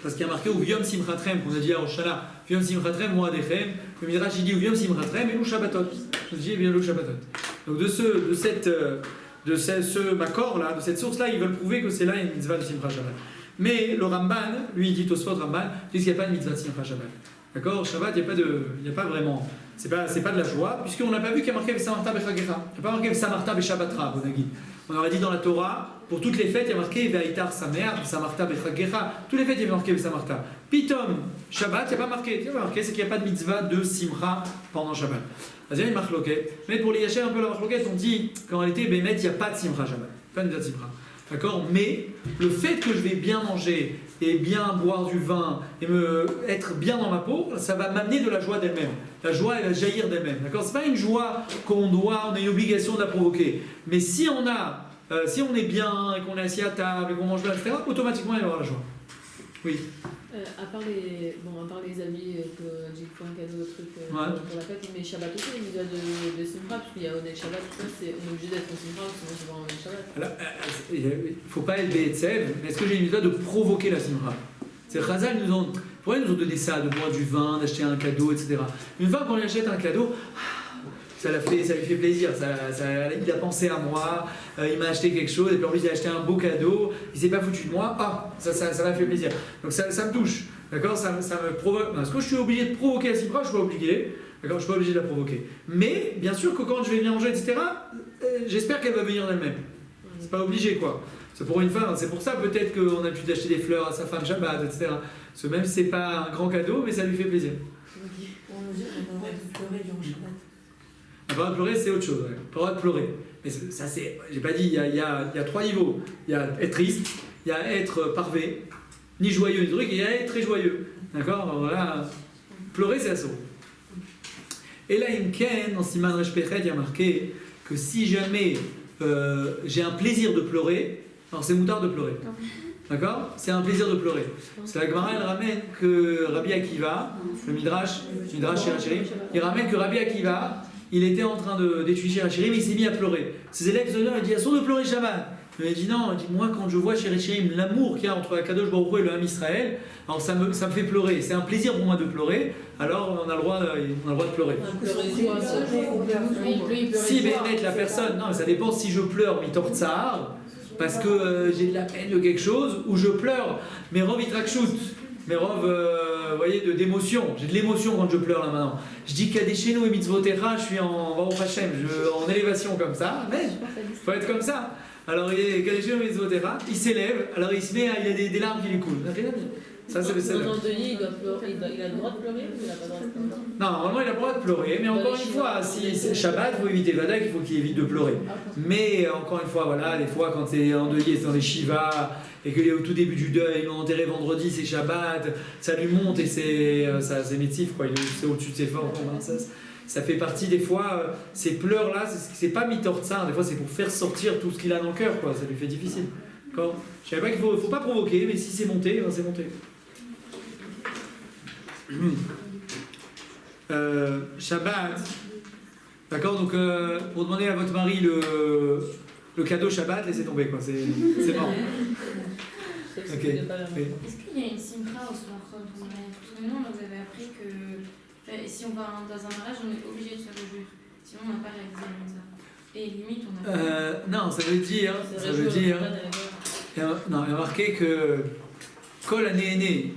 Parce qu'il y a marqué Uviom Simchatrem, qu'on a dit à Roshana, Uviom Simchatrem, Moadechem. Le Midrash il dit Uviom Simchatrem et nous Shabbatot. On dit bien le Shabbatot. Donc de ce Makor là, de cette source là, ils veulent prouver que c'est là une mitzvah de Simcha Shabbat. Mais le Ramban, lui il dit Tosfot Ramban, il dit qu'il n'y a pas de mitzvah de Simcha Shabbat. D'accord. Shabbat, il n'y a pas vraiment. C'est pas de la joie, puisqu'on n'a pas vu qu'il y a marqué Samarta Bechagera. Il n'y a pas marqué Samarta Beshabbatra, Bonagid. On aurait dit dans la Torah, pour toutes les fêtes, il y a marqué Ve'aitar Samer, Samarta Bechagera. Toutes les fêtes, il y avait marqué Samarta. Pitom, Shabbat, il n'y a pas marqué. Il n'y a pas marqué, c'est qu'il n'y a pas de mitzvah de Simcha pendant Shabbat. Il y a une marloquette. Mais pour les Yachel, un peu la marloquette, on dit qu'en réalité, Bémet, il n'y a pas de Simcha Shabbat. Pas de mitzvah de Simcha. D'accord. Mais le fait que je vais bien manger et bien boire du vin et être bien dans ma peau, ça va m'amener de la joie d'elle-même. La joie, elle va jaillir d'elle-même. D'accord. C'est pas une joie on a une obligation de la provoquer. Mais si on est bien et qu'on est assis à table et qu'on mange bien, etc., automatiquement il va y avoir la joie. Oui. À part les amis que j'ai fait un cadeau, truc Ouais. pour la fête, mais Shabbat aussi, les mitzvahs de Simcha, parce qu'il y a Onel Shabbat, tout ça, on est obligé d'être en Simcha, sinon c'est pas un Onel Shabbat. Alors, il ne faut pas être Be'etzev, mais est-ce que j'ai une méthode de provoquer la simra? C'est Chazal pourquoi ils nous ont donné ça, de boire du vin, d'acheter un cadeau, etc. Une fois qu'on lui achète un cadeau, ça lui fait plaisir, il a pensé à moi, il m'a acheté quelque chose, et puis en plus il a acheté un beau cadeau, il s'est pas foutu de moi, ça m'a fait plaisir. Donc ça me touche, d'accord, ça me provoque. Est-ce que je suis obligé de provoquer la simra? Je suis pas obligé, d'accord, je suis pas obligé de la provoquer. Mais bien sûr que quand je vais venir manger, etc., j'espère qu'elle va venir d'elle-même. C'est pas obligé, quoi. C'est pour une femme, c'est pour ça peut-être qu'on a pu d'acheter des fleurs à sa femme Shabbat, etc. Parce que même si c'est pas un grand cadeau, mais ça lui fait plaisir. On nous dit qu'on a le droit de pleurer durant Shabbat. La parole de pleurer, c'est autre chose. Ouais. Pas le droit de pleurer. Mais ça, c'est. J'ai pas dit, il y a trois niveaux. Il y a être triste, il y a être parvé, ni joyeux, ni truc, et il y a être très joyeux. D'accord? Alors voilà, pleurer, c'est assaut. Et là, Imken, dans Siman Reshpechet, il y a marqué que si jamais j'ai un plaisir de pleurer, alors c'est moutard de pleurer. D'accord? C'est un plaisir de pleurer. C'est la Gemara, elle ramène que Rabbi Akiva, le Midrash Shirachirim, il ramène que Rabbi Akiva, il était en train d'étudier Shirachirim, il s'est mis à pleurer. Ses élèves se disent, il dit, assaut de pleurer Shabbat. Il dit non, moi quand je vois Shirachirim, l'amour qu'il y a entre Akadosh Baruch Hu et le Ham Israël, alors ça me fait pleurer. C'est un plaisir pour moi de pleurer, alors on a le droit de pleurer. Si Bénet, la personne, non, mais ça dépend si je pleure, mitor tsar, parce que j'ai de la peine de quelque chose, ou je pleure, mais rov itrakshut, mais rov, voyez, d'émotion. J'ai de l'émotion quand je pleure là maintenant. Je dis Kadeshenu et mitzvotera, je suis en Baruch Hashem, en élévation comme ça, mais il faut être comme ça. Alors il est Kadeshenu et mitzvotera, il s'élève, alors il se met, il y a des larmes qui lui coulent. Ça, c'est le seul. Dans Denis, il a le droit de pleurer ou il n'a pas le droit de pleurer? Non, normalement il a le droit de pleurer, mais encore une fois, si c'est Shabbat, il faut éviter le Vadak, il faut qu'il évite de pleurer. Mais encore une fois, voilà, des fois quand c'est endeuillé, c'est dans les Shiva, et qu'il est au tout début du deuil, ils l'ont enterré vendredi, c'est Shabbat, ça lui monte et c'est médecif, quoi, c'est au-dessus de ses formes. Ça fait partie des fois, ces pleurs-là, c'est pas mitor tsar, des fois c'est pour faire sortir tout ce qu'il a dans le cœur, quoi, ça lui fait difficile. D'accord? Je savais pas qu'il faut pas provoquer, mais si c'est monté, ben c'est monté. Shabbat, d'accord, donc pour demander à votre mari le cadeau Shabbat, laissez tomber, quoi, c'est mort. Ok. Est-ce qu'il y a une simcha au soir quand on mariage? Parce que nous, on nous avait appris que si on va dans un mariage, on est obligé de se réjouir. Sinon, on n'a pas réalisé ça. Et limite, on a. Non, ça veut dire. Non, il y a marqué que Kol anéné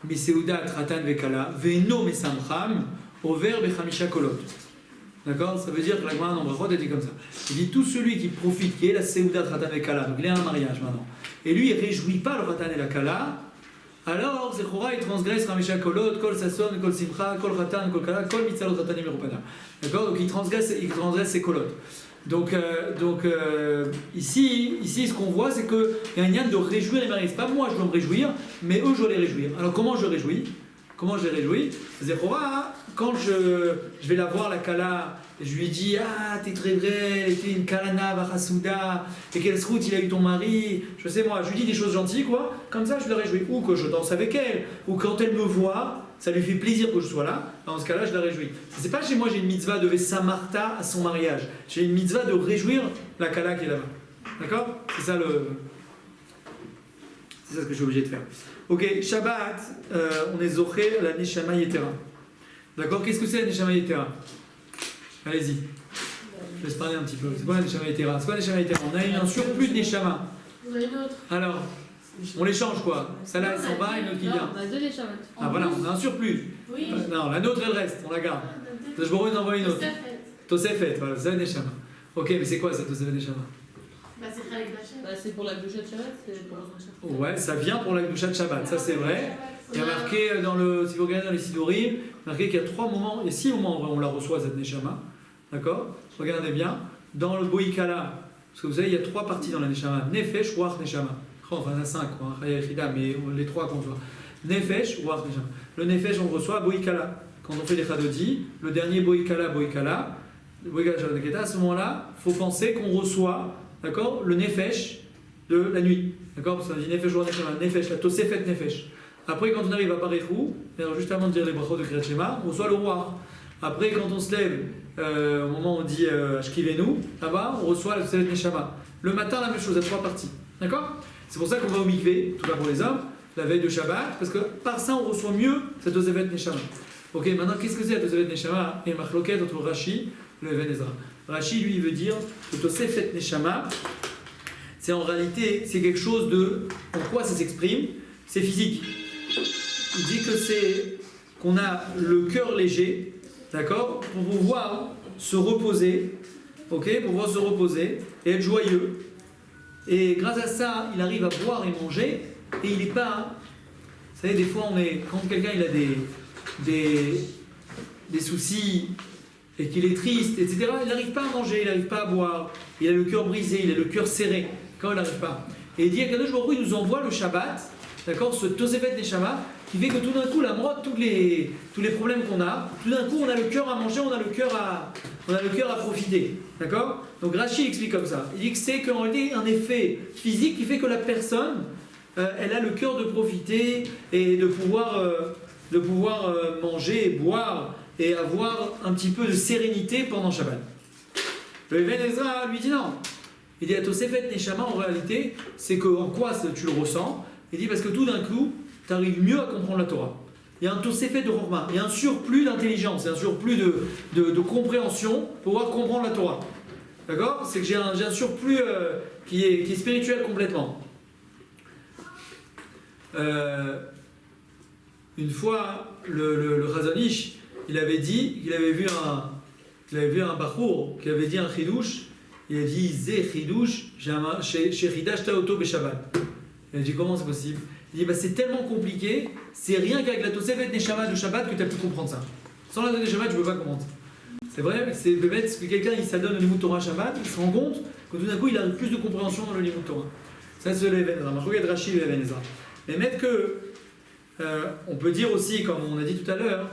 Miseudat Ratan Vekala Veno Mesamcham Over Bechamisha Kolot. D'accord? Ça veut dire que la Gemara Nombrachot était comme ça. Il dit tout celui qui profite, qui est la Seudat Ratan Vekala, donc il est à un mariage maintenant, et lui il ne réjouit pas le Ratan et la Kala, alors Zechora il transgresse Ramisha Kolot, Kol Sasson, Kol Simcha, Kol Ratan, Kol Kala, Kol Mitzalot Ratanim Merupada. D'accord? Donc il transgresse ses Kolot. Donc ici, ce qu'on voit, c'est qu'il y a un lien de réjouir les mariés. C'est pas moi, je dois me réjouir, mais eux, je dois les réjouir. Alors comment je réjouis? Zechora, quand je vais la voir, la Kala, je lui dis ah, t'es très vrai, elle était une Kalana, Vachasuda, et quelle route il a eu ton mari, je sais moi, je lui dis des choses gentilles, quoi, comme ça je la réjouis. Ou que je danse avec elle, ou quand elle me voit, ça lui fait plaisir que je sois là, dans ce cas-là je la réjouis. C'est pas chez moi, j'ai une mitzvah de Samarta à son mariage, j'ai une mitzvah de réjouir la Kala qui est là-bas. D'accord? C'est ça ce que je suis obligé de faire. Ok, Shabbat, on est zoché la Neshama Yetera. D'accord? Qu'est-ce que c'est la Neshama Yetera? Allez-y. Je laisse parler un petit peu. C'est quoi la Neshama Yetera? C'est quoi la Neshama Yetera? On a eu un surplus de Neshama. Vous avez d'autres? Alors, on les change quoi? Celle-là elle s'en va et l'autre qui vient. On a deux Neshamot. Ah voilà, on a un surplus. Oui. Non, la nôtre elle reste, on la garde. Je vous envoie une autre. Tosefet, voilà, c'est la Neshama. Ok, mais c'est quoi ça, Tosefet Neshama? Bah, c'est Khalek Bachet. C'est pour la bouchée de Shabbat, c'est pour le Shabbat. Ouais, ça vient pour la Gdusha de Shabbat, ça c'est vrai. Il y a marqué si vous regardez dans les Sidurim, marqué qu'il y a 3 moments, il y a 6 moments où on la reçoit cette Neshama. D'accord? Regardez bien. Dans le Boïkala, parce que vous savez, il y a 3 parties dans la Neshama. Nefesh, Ruach, Neshama. Enfin, il y en a 5, quoi. Mais les 3 qu'on reçoit. Nefesh, Ruach, Neshama. Le Nefesh, on reçoit Boïkala. Quand on fait les Chadodi, le dernier Boïkala, à ce moment-là, il faut penser qu'on reçoit, d'accord, le Nefesh de la nuit. D'accord? Parce qu'on dit Nefesh, Ruach, Neshama. Nefesh, la Tosefet Nefesh. Après, quand on arrive à Parechou, alors juste avant de dire les brachot de Kriyat Shema, on reçoit le roi. Après, quand on se lève, au moment où on dit Ashkivenu, là-bas, on reçoit la Tosevet Neshama. Le matin, la même chose, à 3 parties. D'accord? C'est pour ça qu'on va au mikvé, tout cas pour les hommes, la veille de Shabbat, parce que par ça, on reçoit mieux cette Tosevet Neshama. Ok, maintenant, qu'est-ce que c'est la Tosevet Neshama? Et Machloket entre Rashi et le Even Ezra. Rashi, lui, il veut dire que Tosevet Neshama, c'est en réalité, c'est quelque chose de. En quoi ça s'exprime? C'est physique. Il dit que c'est qu'on a le cœur léger, d'accord, pour pouvoir se reposer, ok, pour pouvoir se reposer et être joyeux. Et grâce à ça, il arrive à boire et manger, et il n'est pas. Vous savez, des fois, quand quelqu'un il a des soucis et qu'il est triste, etc., il n'arrive pas à manger, il n'arrive pas à boire, il a le cœur brisé, il a le cœur serré, quand il n'arrive pas. Et il dit à Kadosh Baruch Hu, il nous envoie le Shabbat, d'accord, ce Tosevet Neshama, qui fait que tout d'un coup, la mort, tous les problèmes qu'on a, tout d'un coup, on a le cœur à manger, on a le cœur à profiter, d'accord. Donc Rashi explique comme ça, il dit que c'est qu'en réalité un effet physique qui fait que la personne, elle a le cœur de profiter et de pouvoir manger et boire et avoir un petit peu de sérénité pendant Shabbat. Le Even Ezra lui dit non. Il dit à Tosevet Neshama, en réalité, c'est que en quoi tu le ressens? Il dit parce que tout d'un coup, tu arrives mieux à comprendre la Torah. Il y a un Tosevet de Chorma, il y a un surplus d'intelligence, il y a un surplus de compréhension pour pouvoir comprendre la Torah. D'accord? C'est que j'ai un surplus qui est spirituel complètement. Une fois, le Chazon-Ish, il avait dit qu'il avait vu un Bachour qui avait dit un Chidouche. Il a dit Zé Chidouche, chez Chidash Taoto Beshabbat. Il a dit comment c'est possible? Il dit c'est tellement compliqué, c'est rien qu'avec la Tosevet Neshama de Shabbat que tu as pu comprendre ça. Sans la Tosevet Shabbat, tu ne peux pas comprendre ça. C'est vrai, c'est bête que quelqu'un il s'adonne au niveau de Torah Shabbat, il se rend compte que tout d'un coup il a plus de compréhension dans le niveau de Torah. Ça c'est le Even Ezra. Regarde Rashi le Even Ezra. Mais mettre que, on peut dire aussi, comme on a dit tout à l'heure,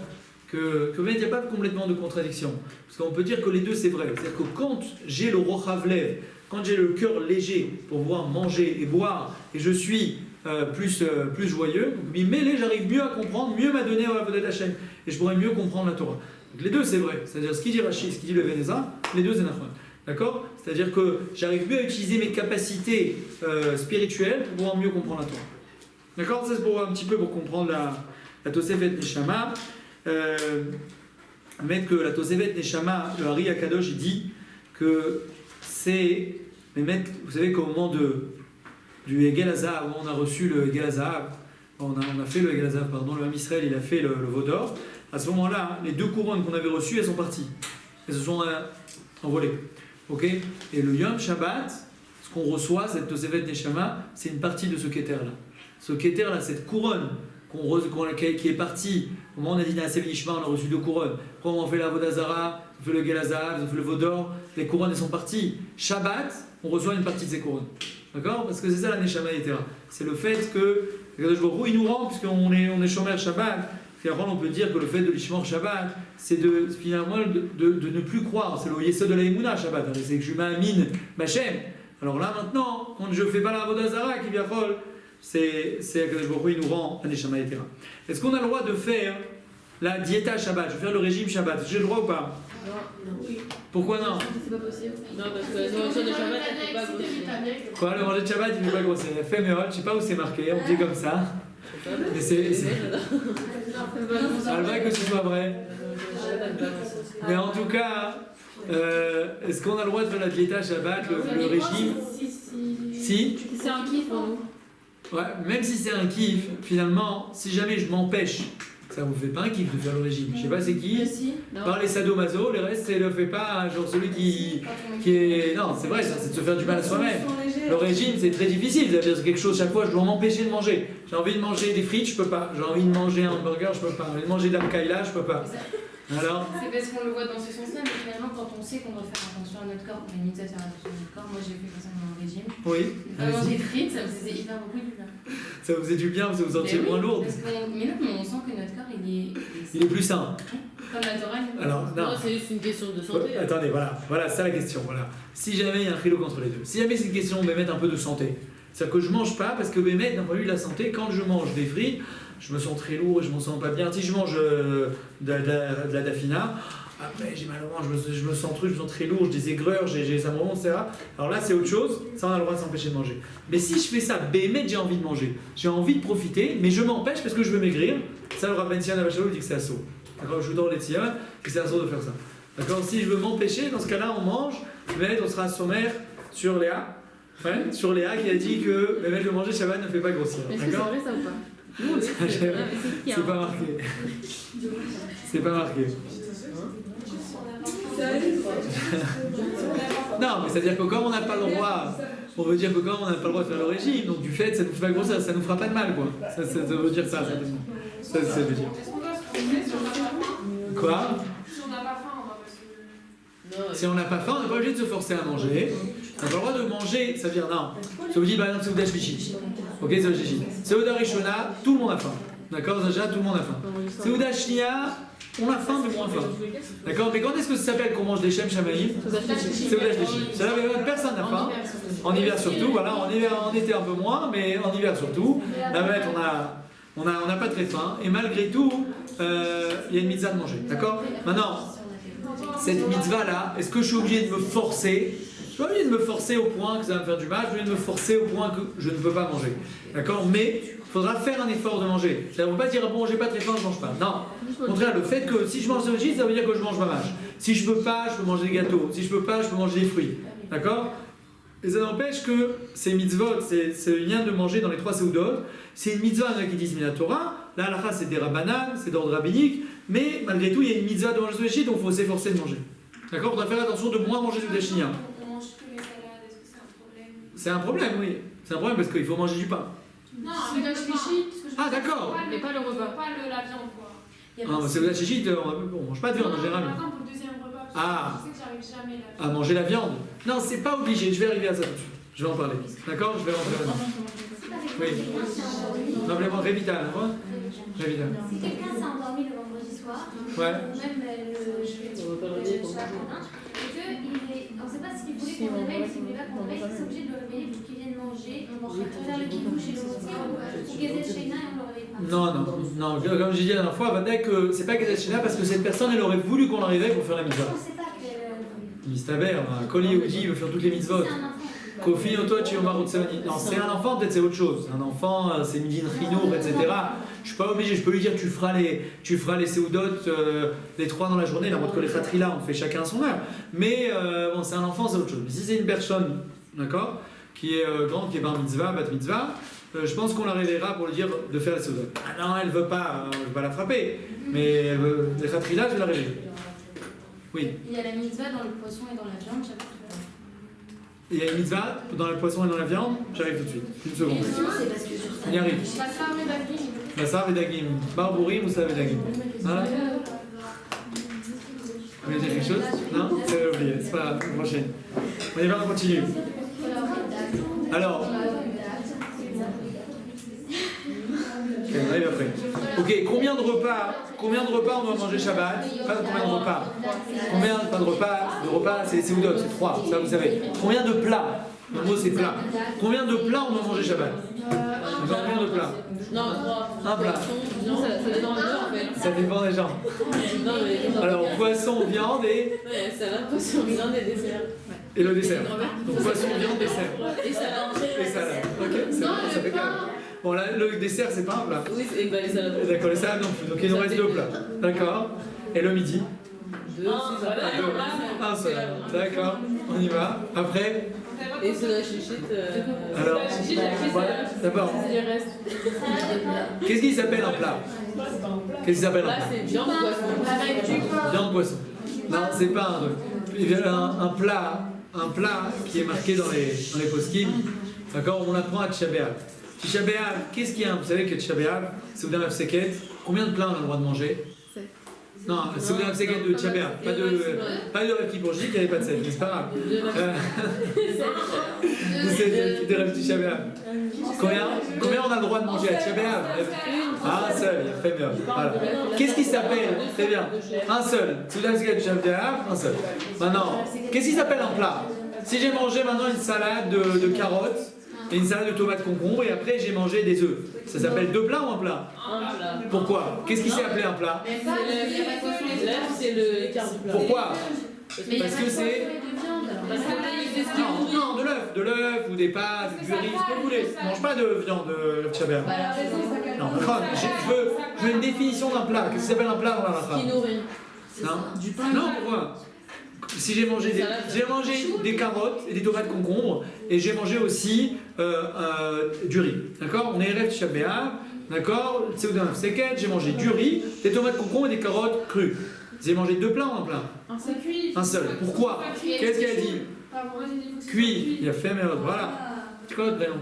que il n'y a pas complètement de contradiction. Parce qu'on peut dire que les deux c'est vrai. C'est-à-dire que quand j'ai le Rochavlev, quand j'ai le cœur léger pour pouvoir manger et boire, et je suis plus joyeux, mais j'arrive mieux à comprendre, mieux m'adonner à la Avodat Hashem, et je pourrais mieux comprendre la Torah. Donc les deux c'est vrai. C'est-à-dire ce qu'il dit Rashi, ce qu'il dit le Even Ezra, les deux c'est nachon. D'accord? C'est-à-dire que j'arrive mieux à utiliser mes capacités spirituelles pour pouvoir mieux comprendre la Torah. D'accord? Ça c'est pour un petit peu pour comprendre la Tosevet Neshama. Mettre que la Tosevet Neshama, le Hari Akadosh, il dit que c'est. Mais mettre, vous savez qu'au moment du Egel Hazahav, où on a reçu le Egel Hazahav, on a fait le Egel Hazahav, pardon, le Ham Israël, il a fait le veau d'or. À ce moment-là, les 2 couronnes qu'on avait reçues, elles sont parties. Elles se sont envolées. Ok? Et le Yom Shabbat, ce qu'on reçoit, cette Tosevet Neshama, c'est une partie de ce Keter-là. Ce Keter-là, cette couronne qui est partie, au moment où on a dit Naaseh V'Nishma, on a reçu 2 couronnes. Après, on fait la Avodah Zara, on fait le Egel Hazahav, on fait le veau d'or, les couronnes, elles sont parties. Shabbat, on reçoit une partie de ces couronnes. D'accord? Parce que c'est ça la Neshama Yetera. C'est le fait que, il nous rend, puisqu'on est Shomer Shabbat, et après on peut dire que le fait de l'Ishmor Shabbat, c'est finalement de ne plus croire. C'est le Yesod de la Emouna Shabbat. C'est que je m'amine Bachem. Alors là maintenant, quand je ne fais pas la Avodah Zara qui vient folle, c'est que il nous rend à Neshama Yetera. Est-ce qu'on a le droit de faire la diéta Shabbat? Je vais faire le régime Shabbat. J'ai le droit ou pas? Non. Oui. Pourquoi non? C'est pas possible. Non, parce que la nourriture de Shabbat, elle peut pas grossir. Quoi, le manger de Shabbat, il ne peut pas grossir. Féméol, je ne sais pas où c'est marqué, on dit comme ça. Mais c'est. Ça va que ce soit vrai. Mais en tout cas, est-ce qu'on a le droit de faire la diéta Shabbat, le régime? Si. C'est un kiff pour nous. Ouais, même si c'est un kiff, finalement, si jamais je m'empêche, ça vous fait pas un kiff de faire le régime. Je sais pas c'est qui. Par les sadomaso, le reste c'est le fait pas, genre celui qui est. Non, c'est vrai, ça, c'est de se faire du mal à soi-même. Le régime c'est très difficile, c'est quelque chose, chaque fois je dois m'empêcher de manger. J'ai envie de manger des frites, je peux pas. J'ai envie de manger un hamburger, je peux pas. J'ai envie de manger de la mkaïla, je peux pas. Alors c'est parce qu'on le voit dans ce sens-là, mais finalement, quand on sait qu'on doit faire attention à notre corps, on a une à faire attention à notre corps. Moi, j'ai fait comme ça dans mon régime. oui. Manger des frites, ça me faisait hyper beaucoup du bien. Ça vous faisait du bien, vous vous sentiez moins lourde. Mais non, on sent que notre corps, Il est plus sain. Comme la Torah. Alors, non. Non, c'est juste une question de santé. Attendez, voilà, c'est la question. Voilà. Si jamais il y a un chiluk entre les deux, si jamais c'est une question de mettre un peu de santé, C'est-à-dire que je mange pas parce que Bémet, d'un point de vue de la santé, quand je mange des fruits, je me sens très lourd et je me sens pas bien. Si je mange de la dafina, après j'ai mal au ventre, je me sens très lourd, j'ai des aigreurs, ça me remonte, etc. Alors là, c'est autre chose, ça on a le droit de s'empêcher de manger. Mais si je fais ça, Bémet, j'ai envie de manger, j'ai envie de profiter, mais je m'empêche parce que je veux maigrir, ça le Rabban Sion Abachalou dit que c'est assaut. D'accord, je vous donne les tiens, que c'est assaut de faire ça. D'accord, si je veux m'empêcher, dans ce cas-là, on mange, mais on sera sommaire sur Léa. Ouais, sur Léa qui a dit que le mec de manger Shabbat ne fait pas grossir. Est-ce que c'est D'accord, vrai ça ou pas? Nous, c'est pas marqué. C'est pas marqué. Non, mais c'est-à-dire que comme on n'a pas le droit, on veut dire que comme on n'a pas le droit de faire le régime, donc du fait, ça ne nous fait pas grossir, ça ne nous fera pas de mal, quoi. Ça veut dire ça, certainement. Ça veut dire. Est-ce qu'on doit se forcer si on n'a pas faim? Quoi? Si on n'a pas faim, on va pas se... Non, Si on n'a pas faim, on n'est pas obligé de se forcer à manger. On n'a pas le droit de manger, ça veut dire non. Ça vous dit par exemple Seuda Shlishi. Ok, Seuda Shlishi. Seuda Rishona, tout le monde a faim. D'accord, déjà tout le monde a faim. Seuda Shnia, on a faim mais moins faim. D'accord, mais quand est-ce que ça s'appelle qu'on mange des Shem Shamaïm? Seuda Shlishi. Ça veut dire personne n'a faim. En hiver surtout, voilà, en été un peu moins, mais en hiver surtout. La bête, on n'a pas très faim. Et malgré tout, il y a une mitzvah de manger. D'accord? Maintenant, cette mitzvah-là, est-ce que je suis obligé de me forcer? Je suis pas obligé de me forcer au point que ça va me faire du mal, je suis obligé de me forcer au point que je ne peux pas manger. D'accord? Mais il faudra faire un effort de manger. Ça ne veut pas dire, bon, j'ai pas très faim, je mange pas. Non. Au contraire, le fait que si je mange ce régime, ça veut dire que je mange ma mâche. Si je peux pas, je peux manger des gâteaux. Si je peux pas, je peux manger des fruits. D'accord? Et ça n'empêche que ces mitzvot, c'est le lien de manger dans les 3 séoudotes. C'est une mitzvah qui dit la Torah. Là, la c'est des rabbanan, c'est d'ordre rabbinique. Mais malgré tout, il y a une mitzvah de manger ce régime, donc il faut s'efforcer de manger. D'accord? Il faudra faire attention de moins manger du dachnia. On mange que les salades, est-ce que c'est un problème? C'est un problème, oui. C'est un problème parce qu'il faut manger du pain. Non, Seuda avec le pain. Shlishi, Ah, d'accord. mais pas le repas. Pas la viande, quoi. Ah, c'est la chichite, on mange pas de viande en général. Par exemple, pour le deuxième repas, parce que Ah. je sais que j'arrive jamais là. À manger la viande. Non, c'est pas obligé, je vais arriver à ça tout de suite. Je vais en parler. D'accord? Je vais rentrer là-dedans. Oui. Rappelez-moi, Révital, hein? Révital. Si quelqu'un s'est endormi le vendredi soir, Ouais. ou même On va pas le réveiller pour manger. et qu'on ne sait pas s'il voulait qu'on le réveille, s'il voulait pas qu'on le réveille, c'est obligé de le réveiller pour qu'il vienne manger, faire le kibouch chez le motier, ou Gezel Sheina et on le réveille pas. Non, comme j'ai dit la dernière fois, que c'est pas Gezel Sheina parce que cette personne elle aurait voulu qu'on la réveille pour faire la mitzvah. On ne sait pas quel. Mistaber, un collier Oudi, il veut faire toutes les mitzvot. C'est un enfant. Kofi, Oto, Chiomar, Otsevani. Non, c'est un enfant, peut-être c'est autre chose. Un enfant, c'est Midin Chinour, etc. Je suis pas obligé, je peux lui dire tu feras les séoudotes, les 3 dans la journée, la mode Kolechatrila, on fait chacun à son heure. Mais bon, c'est un enfant, c'est autre chose. Mais si c'est une personne, d'accord, qui est grande, qui est bar mitzvah, bat mitzvah, je pense qu'on la réveillera pour lui dire de faire les séoudotes. Ah non, elle veut pas, je vais pas la frapper. Mais les Chatrila, je vais la réveiller. Oui. Il y a la mitzvah dans le poisson et dans la viande, chaque fois. Il y a une mitzvah dans le poisson et dans la viande, j'arrive tout de suite. Une seconde. C'est parce que On y arrive. Bassar Medagim. Bassar Vedagim. Barbourim ou ça Vedagim. Voilà. Vous voulez dire quelque chose? Non? C'est oublié, c'est pas grave, la prochaine. On y va, on continue. Alors. Ok, on arrive après. Ok, combien de repas on doit manger Shabbat? Pas combien de repas? Pas de repas, c'est Seudot, c'est 3, ça vous savez. Combien de plats? Le mot c'est plat. Combien de plats on doit manger Shabbat? Combien de plats? Non, 3. Un plat. Non, ça dépend des gens en fait. Ça dépend des gens. Non, mais. Alors, poisson, viande et Salade, poisson, viande et dessert. et le dessert. Donc poisson, viande, dessert. Et salade. Et salade. Ok, c'est bon, ça fait quand même. Bon, là, le dessert, c'est pas un plat. Oui, et bah les salades. D'accord, les salades non plus. Donc il nous reste 2 plats. D'accord. Et le midi? 2, 6, Un seul. D'accord, on y va. Après? Et c'est la chichite. Alors, voilà, d'abord, qu'est-ce qui s'appelle un plat? Qu'est-ce qui s'appelle un Là, plat? c'est viande poisson. Viande, poisson. Non, c'est pas un truc. Il y a un plat qui est marqué dans les poskim. D'accord, on l'apprend à Tisha B'Av. Tisha B'Av, qu'est-ce qu'il y a? Vous savez que Tisha B'Av, c'est Oudam Afseket. Combien de plats on a le droit de manger? Non, c'est Oudam Afseket de Tisha B'Av, pas de Rav Kippour. Je dis qu'il n'y avait pas de sel, mais c'est pas grave. C'est de Rav Tisha B'Av. Combien on a le droit de manger à Tisha B'Av? Un seul, il a fait mieux. Voilà. Qu'est-ce qui s'appelle? Très bien. Un seul. Oudam Afseket de Tisha B'Av, un seul. Maintenant, qu'est-ce qui s'appelle un plat? Si j'ai mangé maintenant une salade de carottes et une salade de tomates concombre, et après j'ai mangé des œufs. Ça s'appelle deux plats ou un plat? Un plat. Pourquoi? Qu'est-ce qui s'est appelé un plat? L'œuf, c'est le quart du plat. Pourquoi? Mais Parce que c'est... de viande. Parce que là, il fait ce qu'il Non, nourrit. non, de l'œuf ou des pâtes, du riz, ce que vous voulez. Je mange pas de viande, le Shabbat. Non, je veux une définition d'un plat. Qu'est-ce qui s'appelle un plat dans la Ce qui racha? nourrit. Non, Du pain. non, pourquoi? Si j'ai mangé des carottes et des tomates concombres, et j'ai mangé aussi du riz. D'accord? On est Erev Tisha B'Av, d'accord? J'ai mangé du riz, des tomates concombres et des carottes crues. J'ai mangé deux plats ou un plat? C'est cuit. Un seul. Pourquoi? Qu'est-ce qu'elle a dit? Cuit. Il a fait, mais voilà. C'est quoi votre prénom?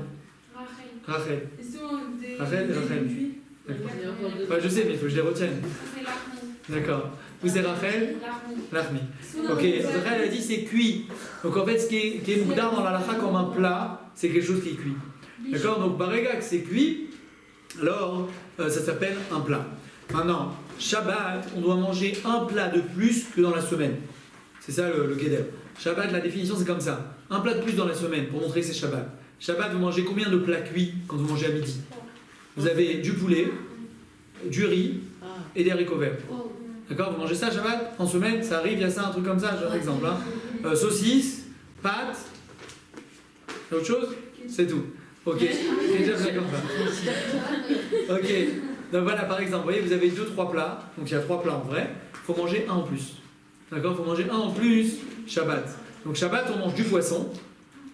Rachel. Et souvent, des Rachel. cuits. D'accord. Il y a encore deux. Bah, je sais, mais il faut que je les retienne. C'est l'armi. D'accord. Vous c'est Rachel? L'armi. Lahmi. Ok, Rachel elle a dit c'est cuit. Donc en fait, ce qui est moudar dans la lacha comme un plat, c'est quelque chose qui est cuit. D'accord? Donc barega que c'est cuit, alors ça s'appelle un plat. Maintenant, Shabbat, on doit manger un plat de plus que dans la semaine. C'est ça le guédel. Shabbat, la définition c'est comme ça. Un plat de plus dans la semaine pour montrer que c'est Shabbat. Shabbat, vous mangez combien de plats cuits quand vous mangez à midi? Vous avez du poulet, du riz et des haricots verts. D'accord? Vous mangez ça Shabbat? En semaine, ça arrive, il y a ça, un truc comme ça, j'ai un exemple. Hein. Saucisse, pâtes, autre chose? C'est tout. Ok, c'est déjà fait comme ça. Ok, donc voilà, par exemple, vous voyez, vous avez 2-3 plats, donc il y a 3 plats en vrai, il faut manger un en plus. D'accord? Il faut manger un en plus Shabbat. Donc Shabbat, on mange du poisson,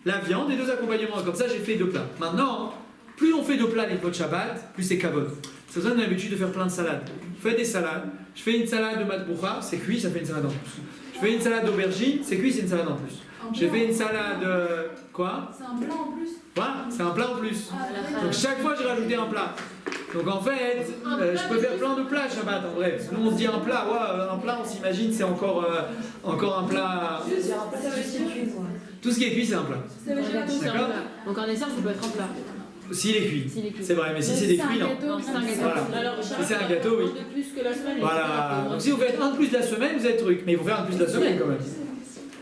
la viande et 2 accompagnements. Comme ça, j'ai fait 2 plats. Maintenant, plus on fait 2 plats les pots de Shabbat, plus c'est kavod. Ça vous donne l'habitude de faire plein de salades. Vous faites des salades. Je fais une salade de matboucha, c'est cuit, ça fait une salade en plus. Je fais une salade d'aubergine, c'est cuit, c'est une salade en plus. J'ai fait une salade... quoi? C'est un plat en plus. Voilà, c'est un plat en plus. Donc chaque fois, j'ai rajouté un plat. Donc en fait, je peux faire plein de plats Shabbat en vrai. Parce que nous on se dit un plat, ouais, un plat on s'imagine c'est encore un plat. Tout ce qui est cuit c'est un plat. C'est un plat. Donc un dessert, ça peut être un plat. S'il est cuit. S'il est cuit. C'est vrai, mais si c'est des fruits, non. Non, c'est un gâteau. Voilà. Alors, Si c'est un gâteau, oui. Un de plus que la semaine. Voilà. Donc si vous faites un de plus de la semaine, vous êtes truc. Mais il faut faire un de plus de la semaine quand même.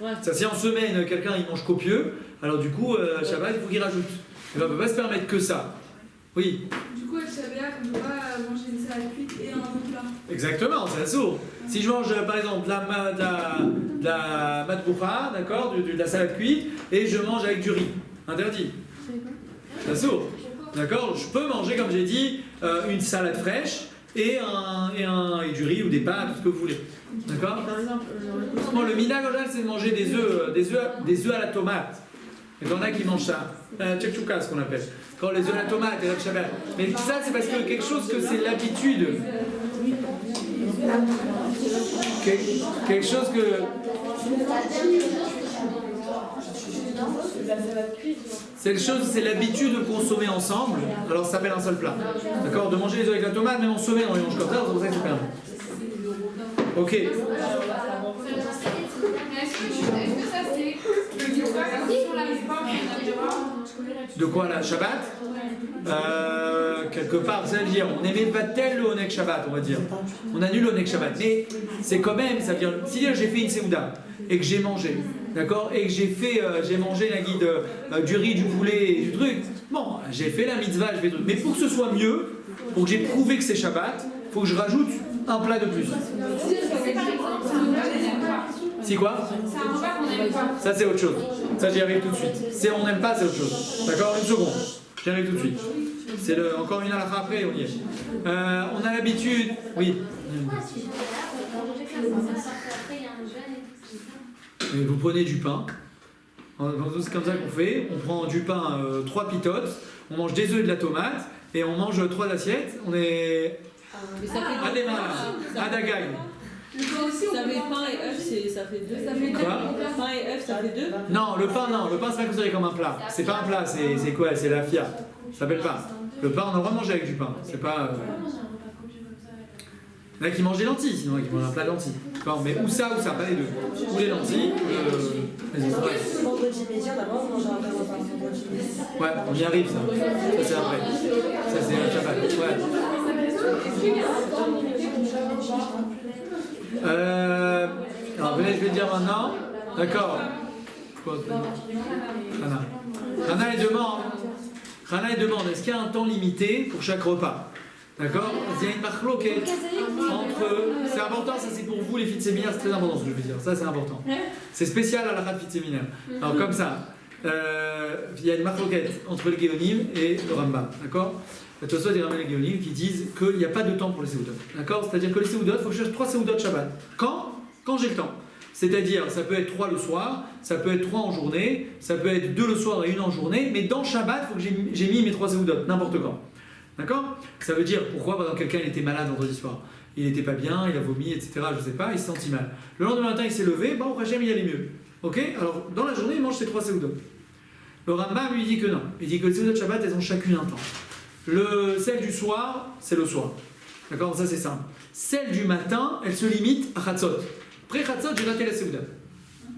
Ouais. Ça, si en semaine quelqu'un il mange copieux, alors du coup Shabbat il faut qu'il rajoute. Et ben, on ne peut pas se permettre que ça. Oui. Du coup, elle savait qu'on ne peut pas manger une salade cuite et un autre plat. Exactement, c'est assourd. Si je mange par exemple de la matboucha, d'accord, de la salade cuite, et je mange avec du riz, interdit. C'est assourd. D'accord? Je peux manger, comme j'ai dit, une salade fraîche et du riz ou des pâtes, tout ce que vous voulez. D'accord? Par exemple, Bon, le minhag en général, c'est de manger des œufs à la tomate. Il y en a qui mangent ça. Tchèque-chouka, ce qu'on appelle. Quand les œufs à la tomate et la Shabbat. Mais ça, c'est parce que quelque chose que c'est l'habitude. Quelque chose que. C'est l'habitude de consommer ensemble, alors ça s'appelle un seul plat. D'accord? De manger les œufs avec la tomate, même en semaine, on les mange comme ça, c'est pour ça que c'est permis. Ok. Mais est-ce que ça c'est sur la De quoi là? Shabbat? Quelque part, ça veut dire, on aimait pas tel le Onek Shabbat, on va dire. On annule le Onek Shabbat. Mais c'est quand même, ça veut dire, si j'ai fait une Seouda et que j'ai mangé, d'accord? Et que j'ai mangé la guide du riz, du poulet et du truc. Bon, j'ai fait la mitzvah, je fais tout. Mais pour que ce soit mieux, pour que j'ai prouvé que c'est Shabbat, il faut que je rajoute un plat de plus. Si quoi? C'est un repas qu'on n'aime pas. Ça c'est autre chose. Ça j'y arrive tout de suite. C'est on n'aime pas, c'est autre chose. D'accord? Une seconde. J'y arrive tout de suite. C'est encore une halakha après, on y est. On a l'habitude. Oui. Pourquoi si je vais là, manger comme ça, après il y a un jeûne et tout ça? Et vous prenez du pain. C'est comme ça qu'on fait. On prend du pain, 3 pitotes. On mange des œufs et de la tomate. Et on mange 3 assiettes. On est. Mais ça fait Adema, Adagaï. Ça fait pain et œuf, ça fait 2. Ça fait Quoi? Pain et œuf, ça fait 2. Non, le pain, c'est pas considéré comme un plat. C'est pas un plat, c'est quoi? C'est la fia. Ça s'appelle pas. Le pain, on a vraiment mangé avec du pain. C'est pas. Il y en a qui mangent des lentilles, sinon qui mangent un plat de lentilles. D'accord? Mais ou ça, pas les deux. Ou les lentilles, les autres. Vendredi midi, d'abord, on mange un repas vendredi midi. Ouais, on y arrive ça. Ça c'est après. Ça c'est un Shabbat. Ouais. Alors venez, je vais dire maintenant. D'accord. quoi Bah, à partir du moment où Rana. Rana, elle demande, est-ce qu'il y a un temps limité pour chaque repas? D'accord? Il y a une marloquette entre... C'est important, ça c'est pour vous les filles de séminaire, c'est très important ce que je veux dire, ça c'est important. C'est spécial à la rate de séminaire. Alors comme ça, il y a une marloquette entre le Géonim et le Rambam, d'accord? Tosfot et Rambam et les Géonim qui disent qu'il n'y a pas de temps pour les séoudot, d'accord? C'est-à-dire que les séoudot, il faut que je cherche 3 séoudot Shabbat. Quand j'ai le temps. C'est-à-dire, ça peut être 3 le soir, ça peut être 3 en journée, ça peut être 2 le soir et 1 en journée, mais dans Shabbat, il faut que j'ai mis mes 3 séoudot, n'importe quand. D'accord? Ça veut dire pourquoi, par exemple, quelqu'un il était malade vendredi soir, il n'était pas bien, il a vomi, etc. Je sais pas, il s'est senti mal. Le lendemain matin, il s'est levé, au Hachem, il allait mieux. Ok? Alors, dans la journée, il mange ses 3 séoudot. Le Rambam lui dit que non. Il dit que les séoudot de Shabbat, elles ont chacune un temps. Celle du soir, c'est le soir. D'accord? Ça, c'est simple. Celle du matin, elle se limite à Chatzot. Après Chatzot, j'ai raté la séouda.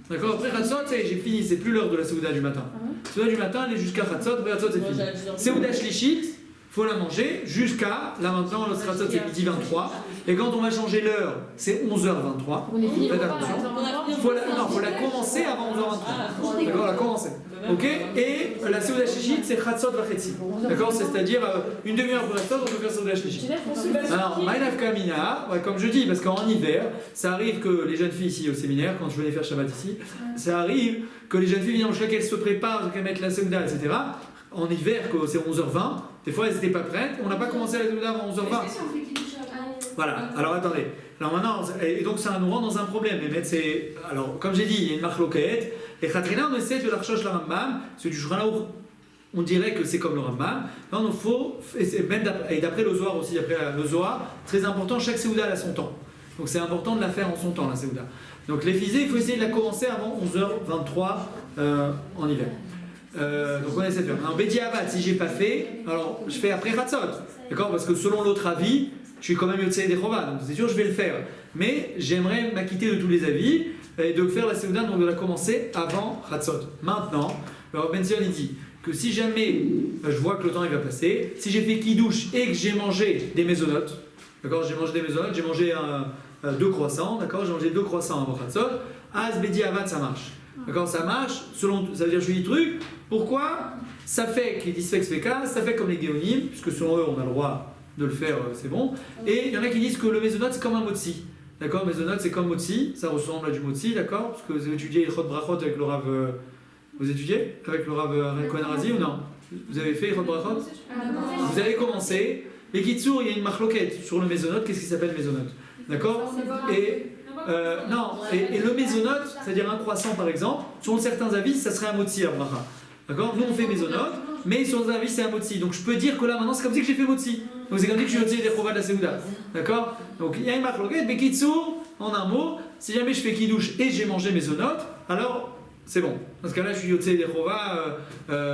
D'accord? Après Chatzot, j'ai fini, c'est plus l'heure de la séouda du matin. La séouda du matin, elle est jusqu'à Chatzot, après Chatzot, c'est fini. Séouda Shlichit, faut la manger jusqu'à, là maintenant, le Chatzot, c'est midi 23. Et quand on va changer l'heure, c'est 11h23. Faites attention. Faut la commencer avant 11h23. D'accord? La commencer. Ok? Et la Séouda Shlichit, c'est Chatzot Vachetzi. D'accord? C'est-à-dire une demi-heure pour Chatzot, on peut faire Séouda Shlichit. Alors, Maïnaf Kamina, comme je dis, parce qu'en hiver, ça arrive que les jeunes filles ici au séminaire, quand je venais faire Shabbat ici, ça arrive que les jeunes filles viennent qu'elles se préparent, qu'elles mettent la Séouda, etc. En hiver, que c'est 11h20, des fois elles n'étaient pas prêtes, on n'a pas commencé la Séouda avant 11h20. Voilà, alors attendez. Alors maintenant, et donc ça nous rend dans un problème. Alors, comme j'ai dit, il y a une marque loquette. Les Khatrina, on essaie de la recherche la Rambam, parce que du Shulchan Aruch, on dirait que c'est comme le Rambam. Non, il faut, et d'après le Zohar aussi, après le Zohar, très important, chaque Séouda a son temps. Donc c'est important de la faire en son temps, la Séouda. Donc les Fizé, il faut essayer de la commencer avant 11h23 en hiver. Donc on essaie de faire. Alors Bedi Abad, si j'ai pas fait, alors je fais après Chatzot. D'accord? Parce que selon l'autre avis, je suis quand même Yotzei Dechova, donc c'est sûr je vais le faire. Mais j'aimerais m'acquitter de tous les avis et de faire la Séouda, donc de la commencer avant Chatzot. Maintenant, le Ben Zion il dit que si jamais je vois que le temps il va passer, si j'ai fait Kiddush et que j'ai mangé des mésonotes, d'accord, j'ai mangé des mésonotes, j'ai mangé 2 croissants, d'accord, j'ai mangé 2 croissants avant Chatzot, Az Bedi Abad ça marche. D'accord, ça marche, ça veut dire je fais des trucs. Pourquoi? Ça fait qu'ils disent Feka, ça fait comme les Géonim, puisque selon eux on a le droit de le faire, c'est bon. Et il y en a qui disent que le mésonote c'est comme un motzi. D'accord, mésonote c'est comme motzi, ça ressemble à du motzi, d'accord? Parce que vous avez étudié Ilchot Brachot avec le Rav. Vous étudiez avec le Rav Kohen Razi ou non? Vous avez fait Ilchot Brachot? Vous avez commencé. Et Kitsour, il y a une marloquette sur le mésonote, qu'est-ce qui s'appelle mésonote? D'accord? Et le mésonote, c'est-à-dire un croissant par exemple, selon certains avis, ça serait un motzi à bracha. D'accord? Nous on fait mésonote, mais selon certains avis c'est un motzi. Donc je peux dire que là maintenant c'est comme si j'ai fait motzi. Donc c'est comme si je suis Yotzei des Chova de la Séouda. D'accord? Donc il y a une marloquette, mais Kitsour, en un mot, si jamais je fais Kiddush et j'ai mangé mésonote, alors c'est bon. Dans ce cas-là, je suis Yotzei des Chova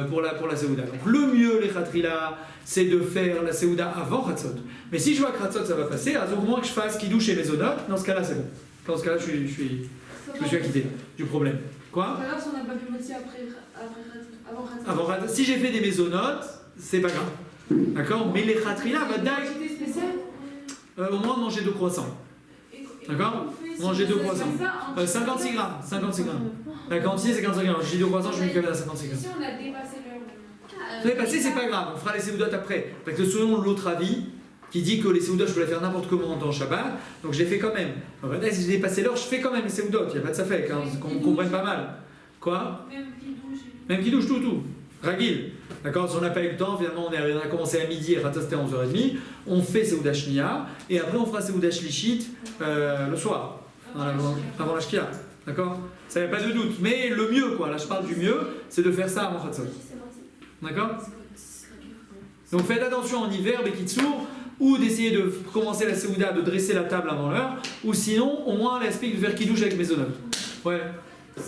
pour la Séouda. Donc le mieux, les Khatrila, c'est de faire la Séouda avant Chatzot. Mais si je vois que Chatzot ça va passer, alors au moins que je fasse Kiddush et mésonote, dans ce cas-là c'est bon. Dans ce cas-là, je me suis acquitté du problème. Quoi? Pas grave si on n'a pas fait moitié avant Khatzot. Avant Khatzot. Si j'ai fait des mésonotes, c'est pas grave. D'accord? Mais les Khatrila, Vadaï, Quantité spéciale. au moins manger 2 croissants. D'accord? Manger 2 croissants. 56 grammes. 56 grammes. La quantité c'est 55 grammes. J'ai 2 croissants, je mets quand même à 56 grammes. Si on a dépassé l'heure. Si dépassé, c'est pas grave. On fera les séoudotes après. Parce que selon l'autre avis, qui dit que les séoudotes, je peux les faire n'importe comment dans Shabbat, donc je les fais quand même. Donc, si j'ai dépassé l'heure, je fais quand même les séoudotes. Il n'y a pas de safek, hein, qu'on comprenne pas mal. Quoi? Même Kiddush. Même Kiddush, tout. Ragil. D'accord? Si on n'a pas eu le temps, finalement, on a commencé à midi, et Khatzot c'était à 11h30. On fait Séouda Shnia, et après on fera Séouda Shlichit le soir, avant la Shkia. D'accord? Ça n'y a pas de doute. Mais le mieux, quoi, là je parle du mieux, c'est de faire ça avant Khatzot. D'accord? Donc faites attention en hiver, Bekitsour, ou d'essayer de commencer la Séouda, de dresser la table avant l'heure, ou sinon, au moins, l'explique de faire Kiddush avec mésonote. Ouais.